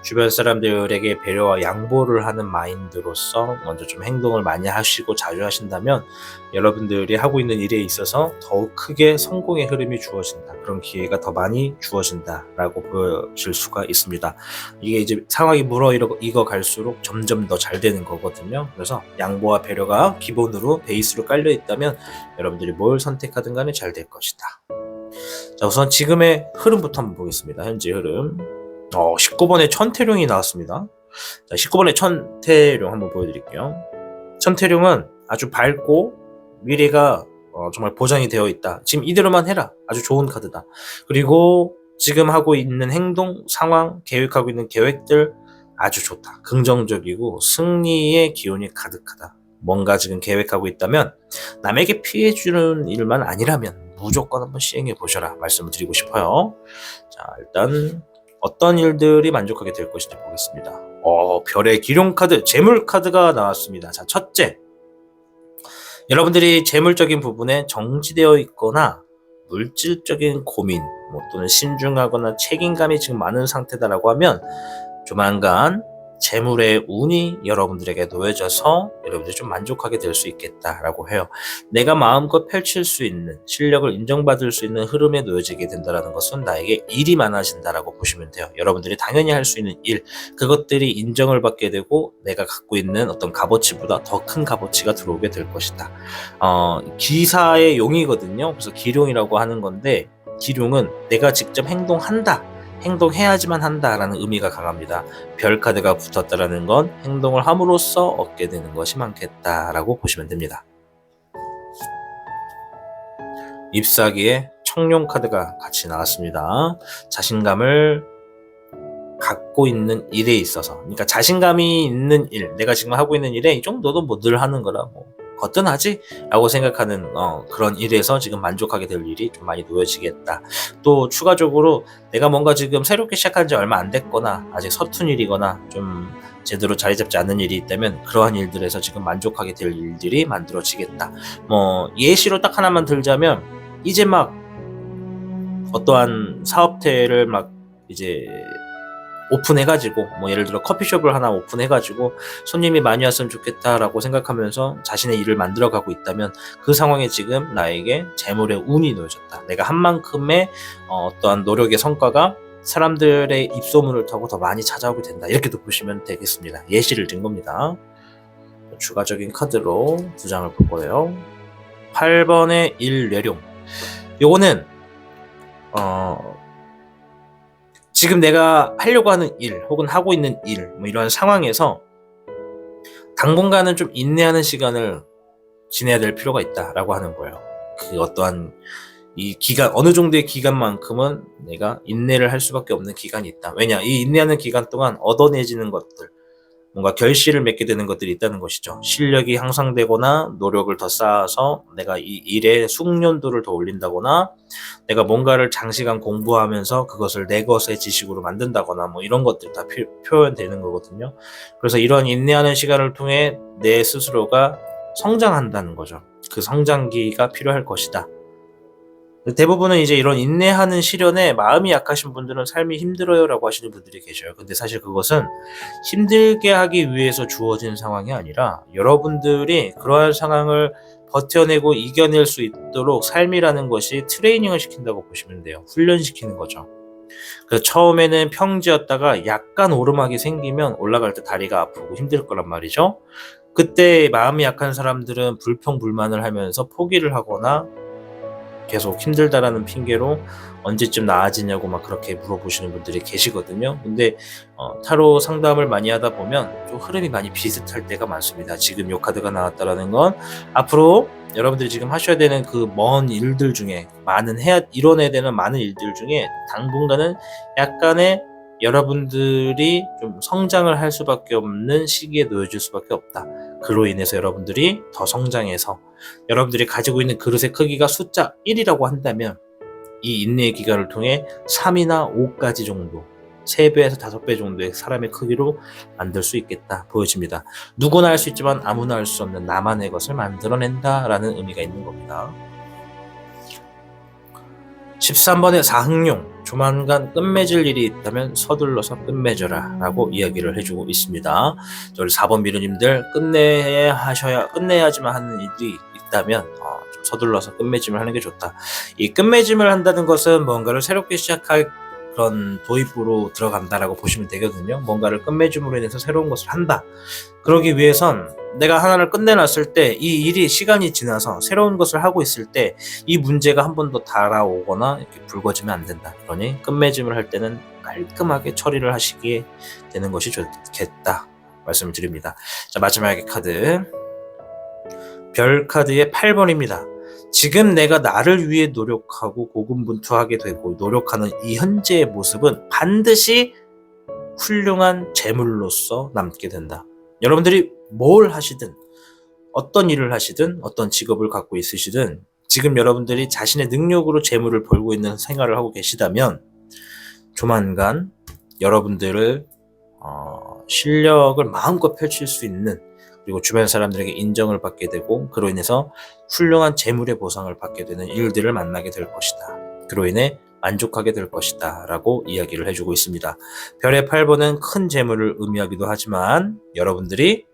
주변 사람들에게 배려와 양보를 하는 마인드로서 먼저 좀 행동을 많이 하시고 자주 하신다면 여러분들이 하고 있는 일에 있어서 더욱 크게 성공의 흐름이 주어진다. 그런 기회가 더 많이 주어진다라고 보실 수가 있습니다. 이게 이제 상황이 무르익어 갈수록 점점 더 잘 되는 거거든요. 그래서 양보와 배려가 기본으로 베이스로 깔려 있다면 여러분들이 뭘 선택하든 간에 잘 될 것이다. 자, 우선 지금의 흐름부터 한번 보겠습니다. 현재 흐름. 19번에 천태룡이 나왔습니다. 자, 19번에 천태룡 한번 보여드릴게요. 천태룡은 아주 밝고 미래가 정말 보장이 되어 있다. 지금 이대로만 해라. 아주 좋은 카드다. 그리고 지금 하고 있는 행동, 상황, 계획하고 있는 계획들 아주 좋다. 긍정적이고 승리의 기운이 가득하다. 뭔가 지금 계획하고 있다면 남에게 피해주는 일만 아니라면 무조건 한번 시행해 보셔라 말씀을 드리고 싶어요. 자, 일단 어떤 일들이 만족하게 될 것인지 보겠습니다. 별의 기룡 카드, 재물 카드가 나왔습니다. 자, 첫째, 여러분들이 재물적인 부분에 정지되어 있거나 물질적인 고민 또는 신중하거나 책임감이 지금 많은 상태다라고 하면 조만간 재물의 운이 여러분들에게 놓여져서 여러분들이 좀 만족하게 될 수 있겠다라고 해요. 내가 마음껏 펼칠 수 있는 실력을 인정받을 수 있는 흐름에 놓여지게 된다는 것은 나에게 일이 많아진다라고 보시면 돼요. 여러분들이 당연히 할 수 있는 일, 그것들이 인정을 받게 되고 내가 갖고 있는 어떤 값어치보다 더 큰 값어치가 들어오게 될 것이다. 기사의 용이거든요. 그래서 기룡이라고 하는 건데 기룡은 내가 직접 행동해야지만 한다라는 의미가 강합니다. 별 카드가 붙었다라는 건 행동을 함으로써 얻게 되는 것이 많겠다라고 보시면 됩니다. 잎사귀에 청룡 카드가 같이 나왔습니다. 자신감을 갖고 있는 일에 있어서, 그러니까 자신감이 있는 일, 내가 지금 하고 있는 일에 이 정도도 뭐 늘 하는 거라 거뜬하지? 라고 생각하는 그런 일에서 지금 만족하게 될 일이 좀 많이 놓여지겠다. 또 추가적으로 내가 뭔가 지금 새롭게 시작한 지 얼마 안 됐거나 아직 서툰 일이거나 좀 제대로 자리 잡지 않는 일이 있다면 그러한 일들에서 지금 만족하게 될 일들이 만들어지겠다. 예시로 딱 하나만 들자면 이제 막 어떠한 사업체를 막 이제 오픈해가지고 예를 들어 커피숍을 하나 오픈해가지고 손님이 많이 왔으면 좋겠다라고 생각하면서 자신의 일을 만들어가고 있다면 그 상황에 지금 나에게 재물의 운이 놓여졌다. 내가 한 만큼의 어떠한 노력의 성과가 사람들의 입소문을 타고 더 많이 찾아오게 된다. 이렇게도 보시면 되겠습니다. 예시를 든 겁니다. 추가적인 카드로 2장을 볼 거예요. 8번의 일뇌룡. 요거는 지금 내가 하려고 하는 일 혹은 하고 있는 일 이런 상황에서 당분간은 좀 인내하는 시간을 지내야 될 필요가 있다라고 하는 거예요. 그 어떠한 이 기간, 어느 정도의 기간만큼은 내가 인내를 할 수밖에 없는 기간이 있다. 왜냐, 이 인내하는 기간 동안 얻어내지는 것들, 뭔가 결실을 맺게 되는 것들이 있다는 것이죠. 실력이 향상되거나 노력을 더 쌓아서 내가 이 일의 숙련도를 더 올린다거나 내가 뭔가를 장시간 공부하면서 그것을 내 것의 지식으로 만든다거나 이런 것들이 다 표현되는 거거든요. 그래서 이런 인내하는 시간을 통해 내 스스로가 성장한다는 거죠. 그 성장기가 필요할 것이다. 대부분은 이제 이런 인내하는 시련에 마음이 약하신 분들은 삶이 힘들어요라고 하시는 분들이 계셔요. 근데 사실 그것은 힘들게 하기 위해서 주어진 상황이 아니라 여러분들이 그러한 상황을 버텨내고 이겨낼 수 있도록 삶이라는 것이 트레이닝을 시킨다고 보시면 돼요. 훈련시키는 거죠. 그래서 처음에는 평지였다가 약간 오르막이 생기면 올라갈 때 다리가 아프고 힘들 거란 말이죠. 그때 마음이 약한 사람들은 불평불만을 하면서 포기를 하거나 계속 힘들다라는 핑계로 언제쯤 나아지냐고 막 그렇게 물어보시는 분들이 계시거든요. 근데 타로 상담을 많이 하다 보면 좀 흐름이 많이 비슷할 때가 많습니다. 지금 요 카드가 나왔다라는 건 앞으로 여러분들이 지금 하셔야 되는 그 먼 일들 중에 이뤄내야 되는 많은 일들 중에 당분간은 약간의 여러분들이 좀 성장을 할 수밖에 없는 시기에 놓여질 수밖에 없다. 그로 인해서 여러분들이 더 성장해서 여러분들이 가지고 있는 그릇의 크기가 숫자 1이라고 한다면 이 인내의 기간을 통해 3이나 5까지 정도 3배에서 5배 정도의 사람의 크기로 만들 수 있겠다 보여집니다. 누구나 할 수 있지만 아무나 할 수 없는 나만의 것을 만들어낸다라는 의미가 있는 겁니다. 13번의 사흥룡, 조만간 끝맺을 일이 있다면 서둘러서 끝맺어라 라고 이야기를 해주고 있습니다. 저희 4번 미르님들 끝내야지만 하는 일이 있다면 좀 서둘러서 끝맺음을 하는 게 좋다. 이 끝맺음을 한다는 것은 뭔가를 새롭게 시작할 그런 도입부로 들어간다라고 보시면 되거든요. 뭔가를 끝맺음으로 인해서 새로운 것을 한다. 그러기 위해선 내가 하나를 끝내놨을 때 이 일이 시간이 지나서 새로운 것을 하고 있을 때 이 문제가 한 번 더 달아오거나 이렇게 불거지면 안 된다. 그러니 끝맺음을 할 때는 깔끔하게 처리를 하시게 되는 것이 좋겠다 말씀을 드립니다. 자, 마지막에 카드 별 카드의 8번입니다. 지금 내가 나를 위해 노력하고 고군분투하게 되고 노력하는 이 현재의 모습은 반드시 훌륭한 재물로서 남게 된다. 여러분들이 뭘 하시든 어떤 일을 하시든 어떤 직업을 갖고 있으시든 지금 여러분들이 자신의 능력으로 재물을 벌고 있는 생활을 하고 계시다면 조만간 여러분들을 실력을 마음껏 펼칠 수 있는 그리고 주변 사람들에게 인정을 받게 되고 그로 인해서 훌륭한 재물의 보상을 받게 되는 일들을 만나게 될 것이다. 그로 인해 만족하게 될 것이다 라고 이야기를 해주고 있습니다. 별의 8번은 큰 재물을 의미하기도 하지만 여러분들이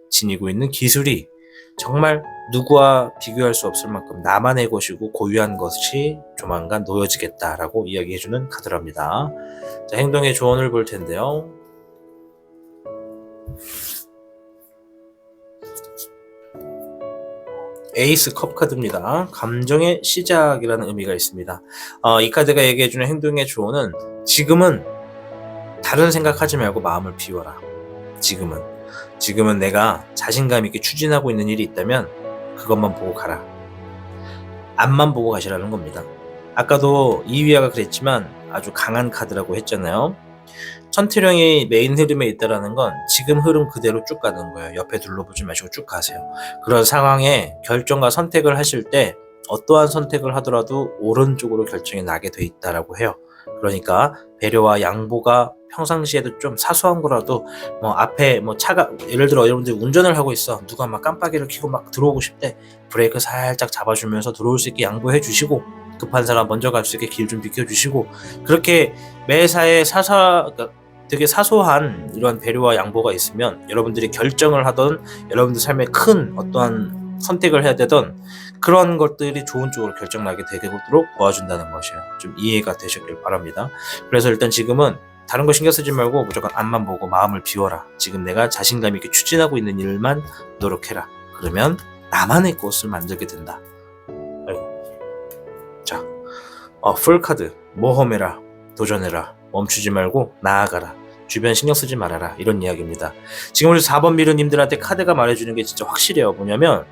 지니고 있는 기술이 정말 누구와 비교할 수 없을 만큼 나만의 것이고 고유한 것이 조만간 놓여지겠다라고 이야기해주는 카드랍니다. 자, 행동의 조언을 볼 텐데요. 에이스 컵 카드입니다. 감정의 시작이라는 의미가 있습니다. 이 카드가 얘기해주는 행동의 조언은 지금은 다른 생각하지 말고 마음을 비워라. 지금은 내가 자신감 있게 추진하고 있는 일이 있다면 그것만 보고 가라. 앞만 보고 가시라는 겁니다. 아까도 이위아가 그랬지만 아주 강한 카드라고 했잖아요. 천태령이 메인 흐름에 있다라는 건 지금 흐름 그대로 쭉 가는 거예요. 옆에 둘러보지 마시고 쭉 가세요. 그런 상황에 결정과 선택을 하실 때 어떠한 선택을 하더라도 오른쪽으로 결정이 나게 돼 있다라고 해요. 그러니까 배려와 양보가 평상시에도 좀 사소한 거라도 앞에 차가 예를 들어 여러분들 운전을 하고 있어. 누가 막 깜빡이를 켜고 막 들어오고 싶대. 브레이크 살짝 잡아주면서 들어올 수 있게 양보해 주시고 급한 사람 먼저 갈 수 있게 길 좀 비켜주시고 그렇게 매사에 되게 사소한 이런 배려와 양보가 있으면 여러분들이 결정을 하던 여러분들 삶에 큰 어떠한 선택을 해야 되던 그런 것들이 좋은 쪽으로 결정나게 되도록 도와준다는 것이에요. 좀 이해가 되셨길 바랍니다. 그래서 일단 지금은 다른 거 신경 쓰지 말고 무조건 앞만 보고 마음을 비워라. 지금 내가 자신감 있게 추진하고 있는 일만 노력해라. 그러면 나만의 꽃을 만들게 된다. 자, 풀카드 모험해라. 도전해라. 멈추지 말고 나아가라. 주변 신경 쓰지 말아라. 이런 이야기입니다. 지금 우리 4번 미르님들한테 카드가 말해주는 게 진짜 확실해요. 뭐냐면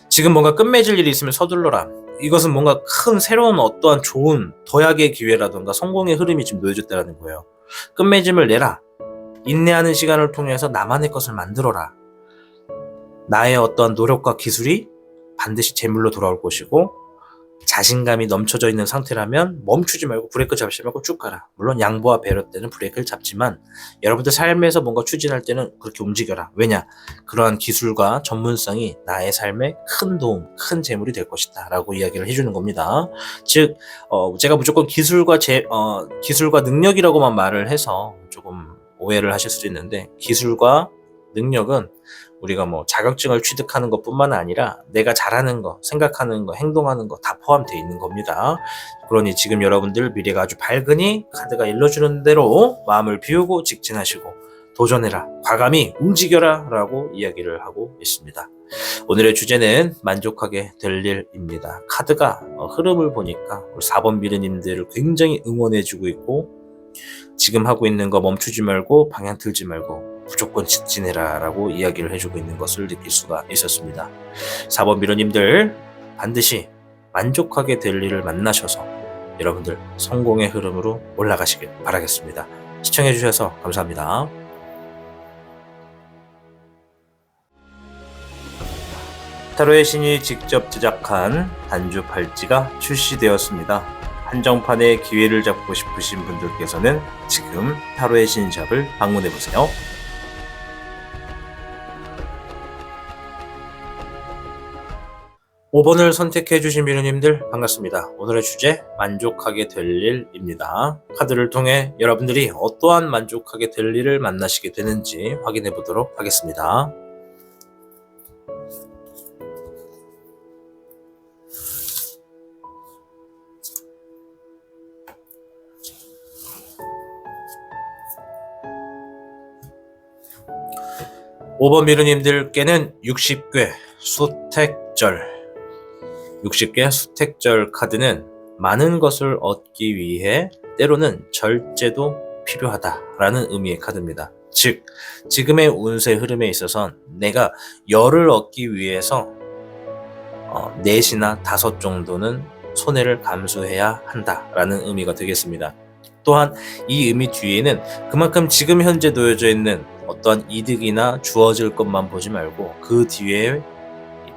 지금 뭔가 끝맺을 일이 있으면 서둘러라. 이것은 뭔가 큰 새로운 어떠한 좋은 도약의 기회라던가 성공의 흐름이 지금 놓여졌다는 거예요. 끝맺음을 내라. 인내하는 시간을 통해서 나만의 것을 만들어라. 나의 어떠한 노력과 기술이 반드시 재물로 돌아올 것이고 자신감이 넘쳐져 있는 상태라면 멈추지 말고 브레이크 잡지 말고 쭉 가라. 물론 양보와 배려 때는 브레이크를 잡지만 여러분들 삶에서 뭔가 추진할 때는 그렇게 움직여라. 왜냐? 그러한 기술과 전문성이 나의 삶에 큰 도움, 큰 재물이 될 것이다 라고 이야기를 해주는 겁니다. 즉 제가 무조건 기술과 능력이라고만 말을 해서 조금 오해를 하실 수도 있는데, 기술과 능력은 우리가 뭐 자격증을 취득하는 것뿐만 아니라 내가 잘하는 거, 생각하는 거, 행동하는 거 다 포함되어 있는 겁니다. 그러니 지금 여러분들 미래가 아주 밝으니 카드가 일러주는 대로 마음을 비우고 직진하시고 도전해라, 과감히 움직여라 라고 이야기를 하고 있습니다. 오늘의 주제는 만족하게 될 일입니다. 카드가 흐름을 보니까 우리 4번 미르님들을 굉장히 응원해주고 있고, 지금 하고 있는 거 멈추지 말고 방향 틀지 말고 무조건 직진해라 라고 이야기를 해주고 있는 것을 느낄 수가 있었습니다. 4번 미러님들 반드시 만족하게 될 일을 만나셔서 여러분들 성공의 흐름으로 올라가시길 바라겠습니다. 시청해주셔서 감사합니다. 타로의 신이 직접 제작한 단주 팔찌가 출시되었습니다. 한정판의 기회를 잡고 싶으신 분들께서는 지금 타로의 신샵을 방문해보세요. 5번을 선택해주신 미르님들 반갑습니다. 오늘의 주제 만족하게 될 일입니다. 카드를 통해 여러분들이 어떠한 만족하게 될 일을 만나시게 되는지 확인해 보도록 하겠습니다. (5번) 미르님들께는 60괴 수택절 60개 수택절 카드는 많은 것을 얻기 위해 때로는 절제도 필요하다라는 의미의 카드입니다. 즉, 지금의 운세 흐름에 있어선 내가 열을 얻기 위해서 4시나 5 정도는 손해를 감수해야 한다라는 의미가 되겠습니다. 또한 이 의미 뒤에는 그만큼 지금 현재 놓여져 있는 어떠한 이득이나 주어질 것만 보지 말고 그 뒤에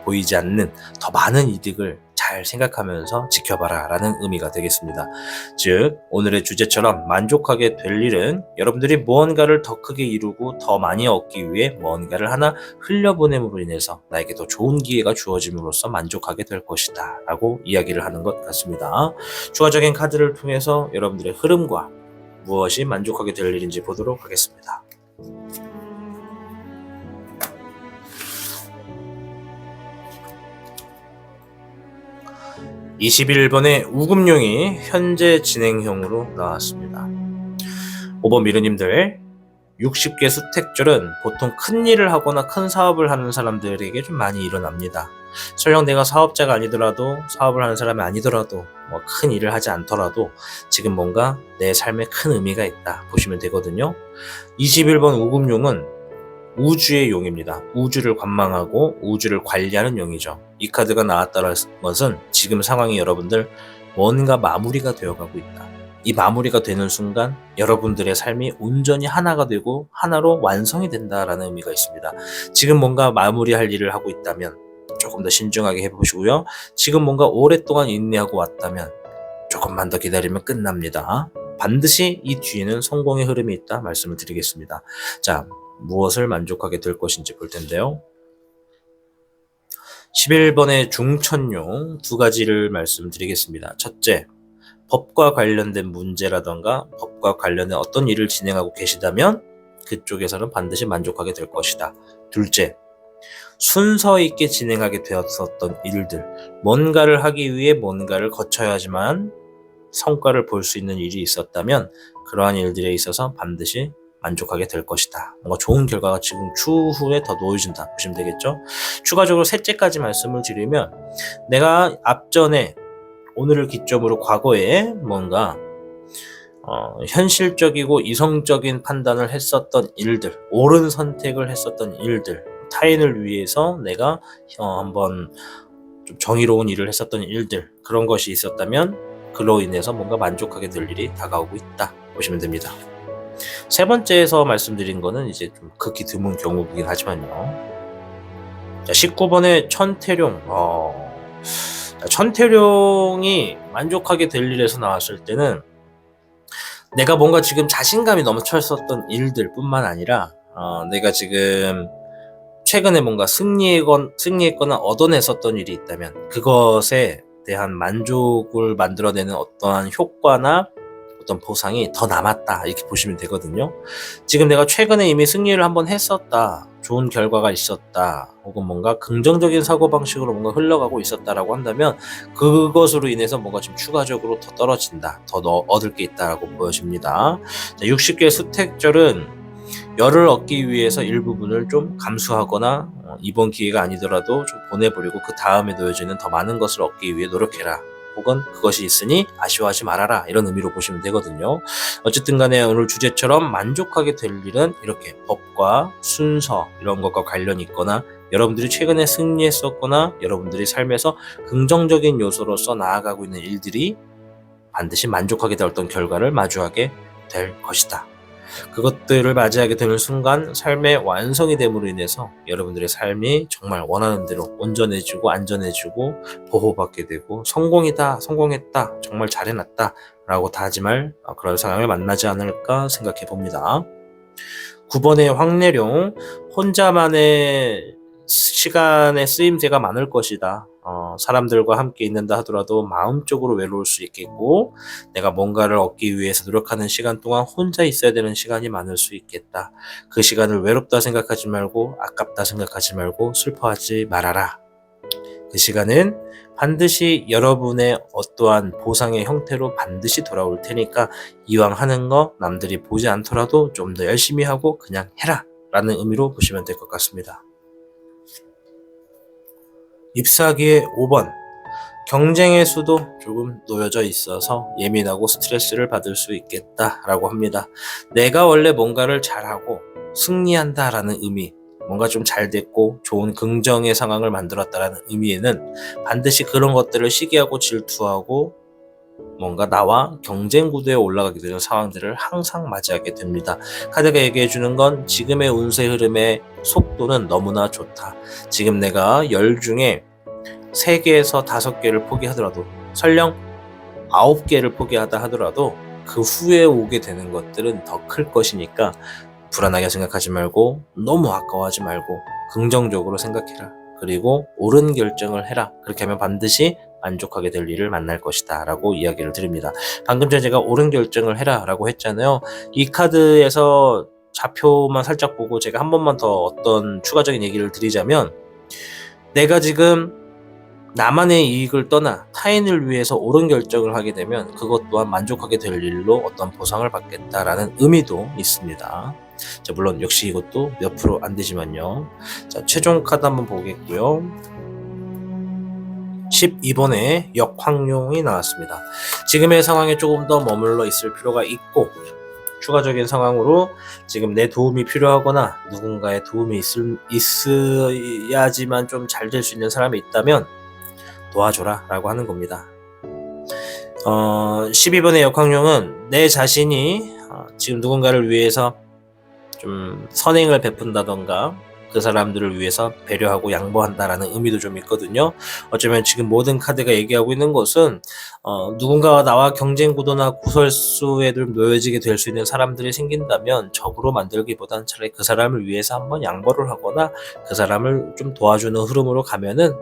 보이지 않는 더 많은 이득을 잘 생각하면서 지켜봐라 라는 의미가 되겠습니다. 즉, 오늘의 주제처럼 만족하게 될 일은 여러분들이 무언가를 더 크게 이루고 더 많이 얻기 위해 무언가를 하나 흘려보냄으로 인해서 나에게 더 좋은 기회가 주어짐으로써 만족하게 될 것이다 라고 이야기를 하는 것 같습니다. 추가적인 카드를 통해서 여러분들의 흐름과 무엇이 만족하게 될 일인지 보도록 하겠습니다. 21번의 우금룡이 현재 진행형으로 나왔습니다. 5번 미르님들, 60개 수택절은 보통 큰 일을 하거나 큰 사업을 하는 사람들에게 좀 많이 일어납니다. 설령 내가 사업자가 아니더라도, 사업을 하는 사람이 아니더라도, 큰 일을 하지 않더라도 지금 뭔가 내 삶에 큰 의미가 있다 보시면 되거든요. 21번 우금룡은 우주의 용입니다. 우주를 관망하고 우주를 관리하는 용이죠. 이 카드가 나왔다는 것은 지금 상황이 여러분들 뭔가 마무리가 되어가고 있다. 이 마무리가 되는 순간 여러분들의 삶이 온전히 하나가 되고 하나로 완성이 된다라는 의미가 있습니다. 지금 뭔가 마무리할 일을 하고 있다면 조금 더 신중하게 해보시고요. 지금 뭔가 오랫동안 인내하고 왔다면 조금만 더 기다리면 끝납니다. 반드시 이 뒤에는 성공의 흐름이 있다 말씀을 드리겠습니다. 자, 무엇을 만족하게 될 것인지 볼 텐데요. 11번의 중천용 2가지를 말씀드리겠습니다. 첫째, 법과 관련된 문제라던가 법과 관련된 어떤 일을 진행하고 계시다면 그쪽에서는 반드시 만족하게 될 것이다. 둘째, 순서 있게 진행하게 되었었던 일들, 뭔가를 하기 위해 뭔가를 거쳐야 하지만 성과를 볼 수 있는 일이 있었다면 그러한 일들에 있어서 반드시 만족하게 될 것이다. 뭔가 좋은 결과가 지금 추후에 더 놓여진다 보시면 되겠죠. 추가적으로 셋째까지 말씀을 드리면, 내가 앞전에 오늘을 기점으로 과거에 뭔가 현실적이고 이성적인 판단을 했었던 일들, 옳은 선택을 했었던 일들, 타인을 위해서 내가 한번 좀 정의로운 일을 했었던 일들, 그런 것이 있었다면 그로 인해서 뭔가 만족하게 될 일이 다가오고 있다 보시면 됩니다. 세 번째에서 말씀드린 거는 이제 좀 극히 드문 경우이긴 하지만요. 자, 19번의 천태룡. 천태룡이 만족하게 될 일에서 나왔을 때는 내가 뭔가 지금 자신감이 넘쳤었던 일들 뿐만 아니라 내가 지금 최근에 뭔가 승리했거나 얻어냈었던 일이 있다면 그것에 대한 만족을 만들어내는 어떠한 효과나 어떤 보상이 더 남았다 이렇게 보시면 되거든요. 지금 내가 최근에 이미 승리를 한번 했었다, 좋은 결과가 있었다, 혹은 뭔가 긍정적인 사고방식으로 뭔가 흘러가고 있었다라고 한다면 그것으로 인해서 뭔가 좀 추가적으로 더 떨어진다, 더 얻을 게 있다라고 보여집니다. 60개 수택절은 열을 얻기 위해서 일부분을 좀 감수하거나 이번 기회가 아니더라도 좀 보내버리고 그 다음에 놓여지는 더 많은 것을 얻기 위해 노력해라, 혹은 그것이 있으니 아쉬워하지 말아라, 이런 의미로 보시면 되거든요. 어쨌든 간에 오늘 주제처럼 만족하게 될 일은 이렇게 법과 순서 이런 것과 관련이 있거나 여러분들이 최근에 승리했었거나 여러분들이 삶에서 긍정적인 요소로서 나아가고 있는 일들이 반드시 만족하게 될 어떤 결과를 마주하게 될 것이다. 그것들을 맞이하게 되는 순간 삶의 완성이 됨으로 인해서 여러분들의 삶이 정말 원하는 대로 온전해지고 안전해지고 보호받게 되고 성공이다, 성공했다, 정말 잘해놨다 라고 다짐할 그런 상황을 만나지 않을까 생각해 봅니다. 9번의 황내룡, 혼자만의 시간의 쓰임새가 많을 것이다. 사람들과 함께 있는다 하더라도 마음적으로 외로울 수 있겠고, 내가 뭔가를 얻기 위해서 노력하는 시간 동안 혼자 있어야 되는 시간이 많을 수 있겠다. 그 시간을 외롭다 생각하지 말고, 아깝다 생각하지 말고, 슬퍼하지 말아라. 그 시간은 반드시 여러분의 어떠한 보상의 형태로 반드시 돌아올 테니까 이왕 하는 거 남들이 보지 않더라도 좀 더 열심히 하고 그냥 해라 라는 의미로 보시면 될 것 같습니다. 잎사귀의 5번, 경쟁의 수도 조금 놓여져 있어서 예민하고 스트레스를 받을 수 있겠다라고 합니다. 내가 원래 뭔가를 잘하고 승리한다라는 의미, 뭔가 좀 잘 됐고 좋은 긍정의 상황을 만들었다라는 의미에는 반드시 그런 것들을 시기하고 질투하고 뭔가 나와 경쟁 구도에 올라가게 되는 상황들을 항상 맞이하게 됩니다. 카드가 얘기해주는 건 지금의 운세 흐름의 속도는 너무나 좋다. 지금 내가 10 중에 3개에서 5개를 포기하더라도, 설령 9개를 포기하다 하더라도 그 후에 오게 되는 것들은 더 클 것이니까 불안하게 생각하지 말고 너무 아까워하지 말고 긍정적으로 생각해라. 그리고 옳은 결정을 해라. 그렇게 하면 반드시 만족하게 될 일을 만날 것이다 라고 이야기를 드립니다. 방금 전에 제가 옳은 결정을 해라 라고 했잖아요. 이 카드에서 좌표만 살짝 보고 제가 한 번만 더 어떤 추가적인 얘기를 드리자면, 내가 지금 나만의 이익을 떠나 타인을 위해서 옳은 결정을 하게 되면 그것 또한 만족하게 될 일로 어떤 보상을 받겠다라는 의미도 있습니다. 자, 물론 역시 이것도 몇 프로 안 되지만요. 자, 최종 카드 한번 보겠고요. 12번에 역황룡이 나왔습니다. 지금의 상황에 조금 더 머물러 있을 필요가 있고, 추가적인 상황으로 지금 내 도움이 필요하거나 누군가의 도움이 있어야지만 좀 잘 될 수 있는 사람이 있다면 도와줘라 라고 하는 겁니다. 12번의 역황룡은 내 자신이 지금 누군가를 위해서 좀 선행을 베푼다던가 그 사람들을 위해서 배려하고 양보한다라는 의미도 좀 있거든요. 어쩌면 지금 모든 카드가 얘기하고 있는 것은 누군가와 나와 경쟁 구도나 구설수에 놓여지게 될 수 있는 사람들이 생긴다면 적으로 만들기보단 차라리 그 사람을 위해서 한번 양보를 하거나 그 사람을 좀 도와주는 흐름으로 가면은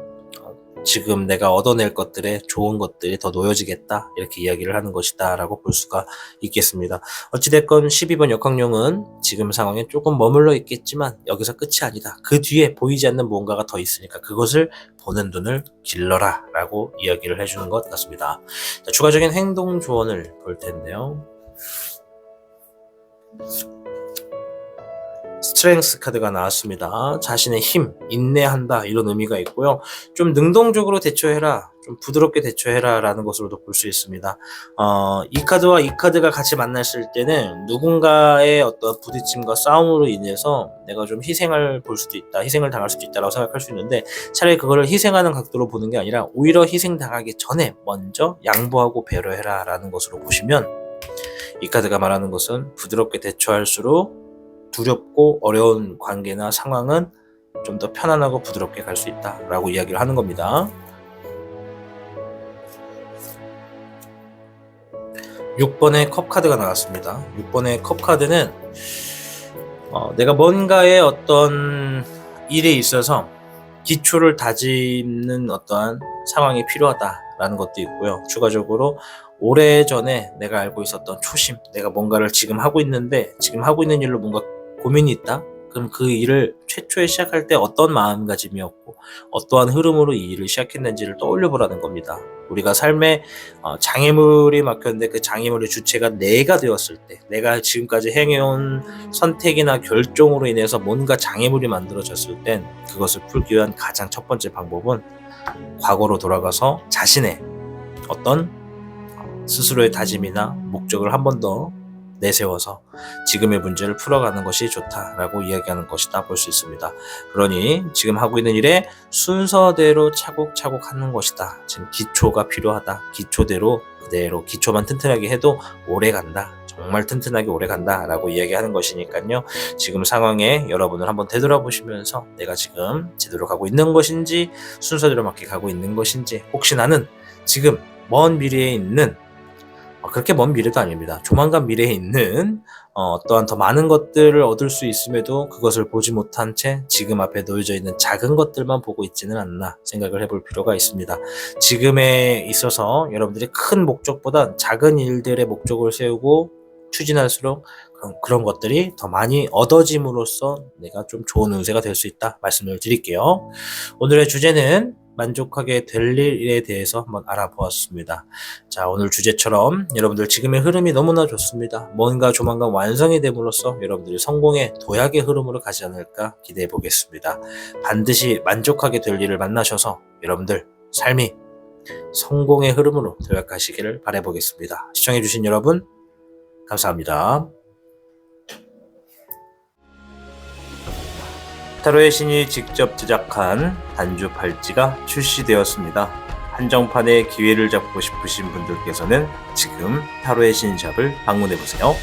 지금 내가 얻어낼 것들에 좋은 것들이 더 놓여지겠다, 이렇게 이야기를 하는 것이다 라고 볼 수가 있겠습니다. 어찌됐건 12번 역학룡은 지금 상황에 조금 머물러 있겠지만 여기서 끝이 아니다. 그 뒤에 보이지 않는 무언가가 더 있으니까 그것을 보는 눈을 길러라 라고 이야기를 해주는 것 같습니다. 자, 추가적인 행동 조언을 볼 텐데요. 스트렝스 카드가 나왔습니다. 자신의 힘, 인내한다, 이런 의미가 있고요. 좀 능동적으로 대처해라, 좀 부드럽게 대처해라 라는 것으로도 볼 수 있습니다. 이 카드와 이 카드가 같이 만났을 때는 누군가의 어떤 부딪힘과 싸움으로 인해서 내가 좀 희생을 볼 수도 있다, 희생을 당할 수도 있다라고 생각할 수 있는데, 차라리 그거를 희생하는 각도로 보는 게 아니라 오히려 희생당하기 전에 먼저 양보하고 배려해라 라는 것으로 보시면, 이 카드가 말하는 것은 부드럽게 대처할수록 두렵고 어려운 관계나 상황은 좀 더 편안하고 부드럽게 갈 수 있다라고 이야기를 하는 겁니다. 6번의 컵 카드가 나왔습니다. 6번의 컵 카드는 내가 뭔가의 어떤 일에 있어서 기초를 다짐는 어떠한 상황이 필요하다라는 것도 있고요. 추가적으로 오래전에 내가 알고 있었던 초심, 내가 뭔가를 지금 하고 있는데 지금 하고 있는 일로 뭔가 고민이 있다? 그럼 그 일을 최초에 시작할 때 어떤 마음가짐이었고 어떠한 흐름으로 이 일을 시작했는지를 떠올려 보라는 겁니다. 우리가 삶에 장애물이 막혔는데 그 장애물의 주체가 내가 되었을 때, 내가 지금까지 행해온 선택이나 결정으로 인해서 뭔가 장애물이 만들어졌을 땐 그것을 풀기 위한 가장 첫 번째 방법은 과거로 돌아가서 자신의 어떤 스스로의 다짐이나 목적을 한 번 더 내세워서 지금의 문제를 풀어가는 것이 좋다라고 이야기하는 것이다 볼 수 있습니다. 그러니 지금 하고 있는 일에 순서대로 차곡차곡 하는 것이다. 지금 기초가 필요하다. 기초대로 그대로 기초만 튼튼하게 해도 오래 간다. 정말 튼튼하게 오래 간다 라고 이야기하는 것이니까요. 지금 상황에 여러분을 한번 되돌아보시면서 내가 지금 제대로 가고 있는 것인지 순서대로 맞게 가고 있는 것인지, 혹시 나는 지금 먼 미래에 있는, 그렇게 먼 미래도 아닙니다. 조만간 미래에 있는 어떠한 더 많은 것들을 얻을 수 있음에도 그것을 보지 못한 채 지금 앞에 놓여져 있는 작은 것들만 보고 있지는 않나 생각을 해볼 필요가 있습니다. 지금에 있어서 여러분들이 큰 목적보다 작은 일들의 목적을 세우고 추진할수록 그런 것들이 더 많이 얻어짐으로써 내가 좀 좋은 운세가 될 수 있다 말씀을 드릴게요. 오늘의 주제는 만족하게 될 일에 대해서 한번 알아보았습니다. 자, 오늘 주제처럼 여러분들 지금의 흐름이 너무나 좋습니다. 뭔가 조만간 완성이 됨으로써 여러분들이 성공의 도약의 흐름으로 가지 않을까 기대해 보겠습니다. 반드시 만족하게 될 일을 만나셔서 여러분들 삶이 성공의 흐름으로 도약하시기를 바라보겠습니다. 시청해주신 여러분 감사합니다. 타로의 신이 직접 제작한 단주 팔찌가 출시되었습니다. 한정판의 기회를 잡고 싶으신 분들께서는 지금 타로의 신샵을 방문해보세요.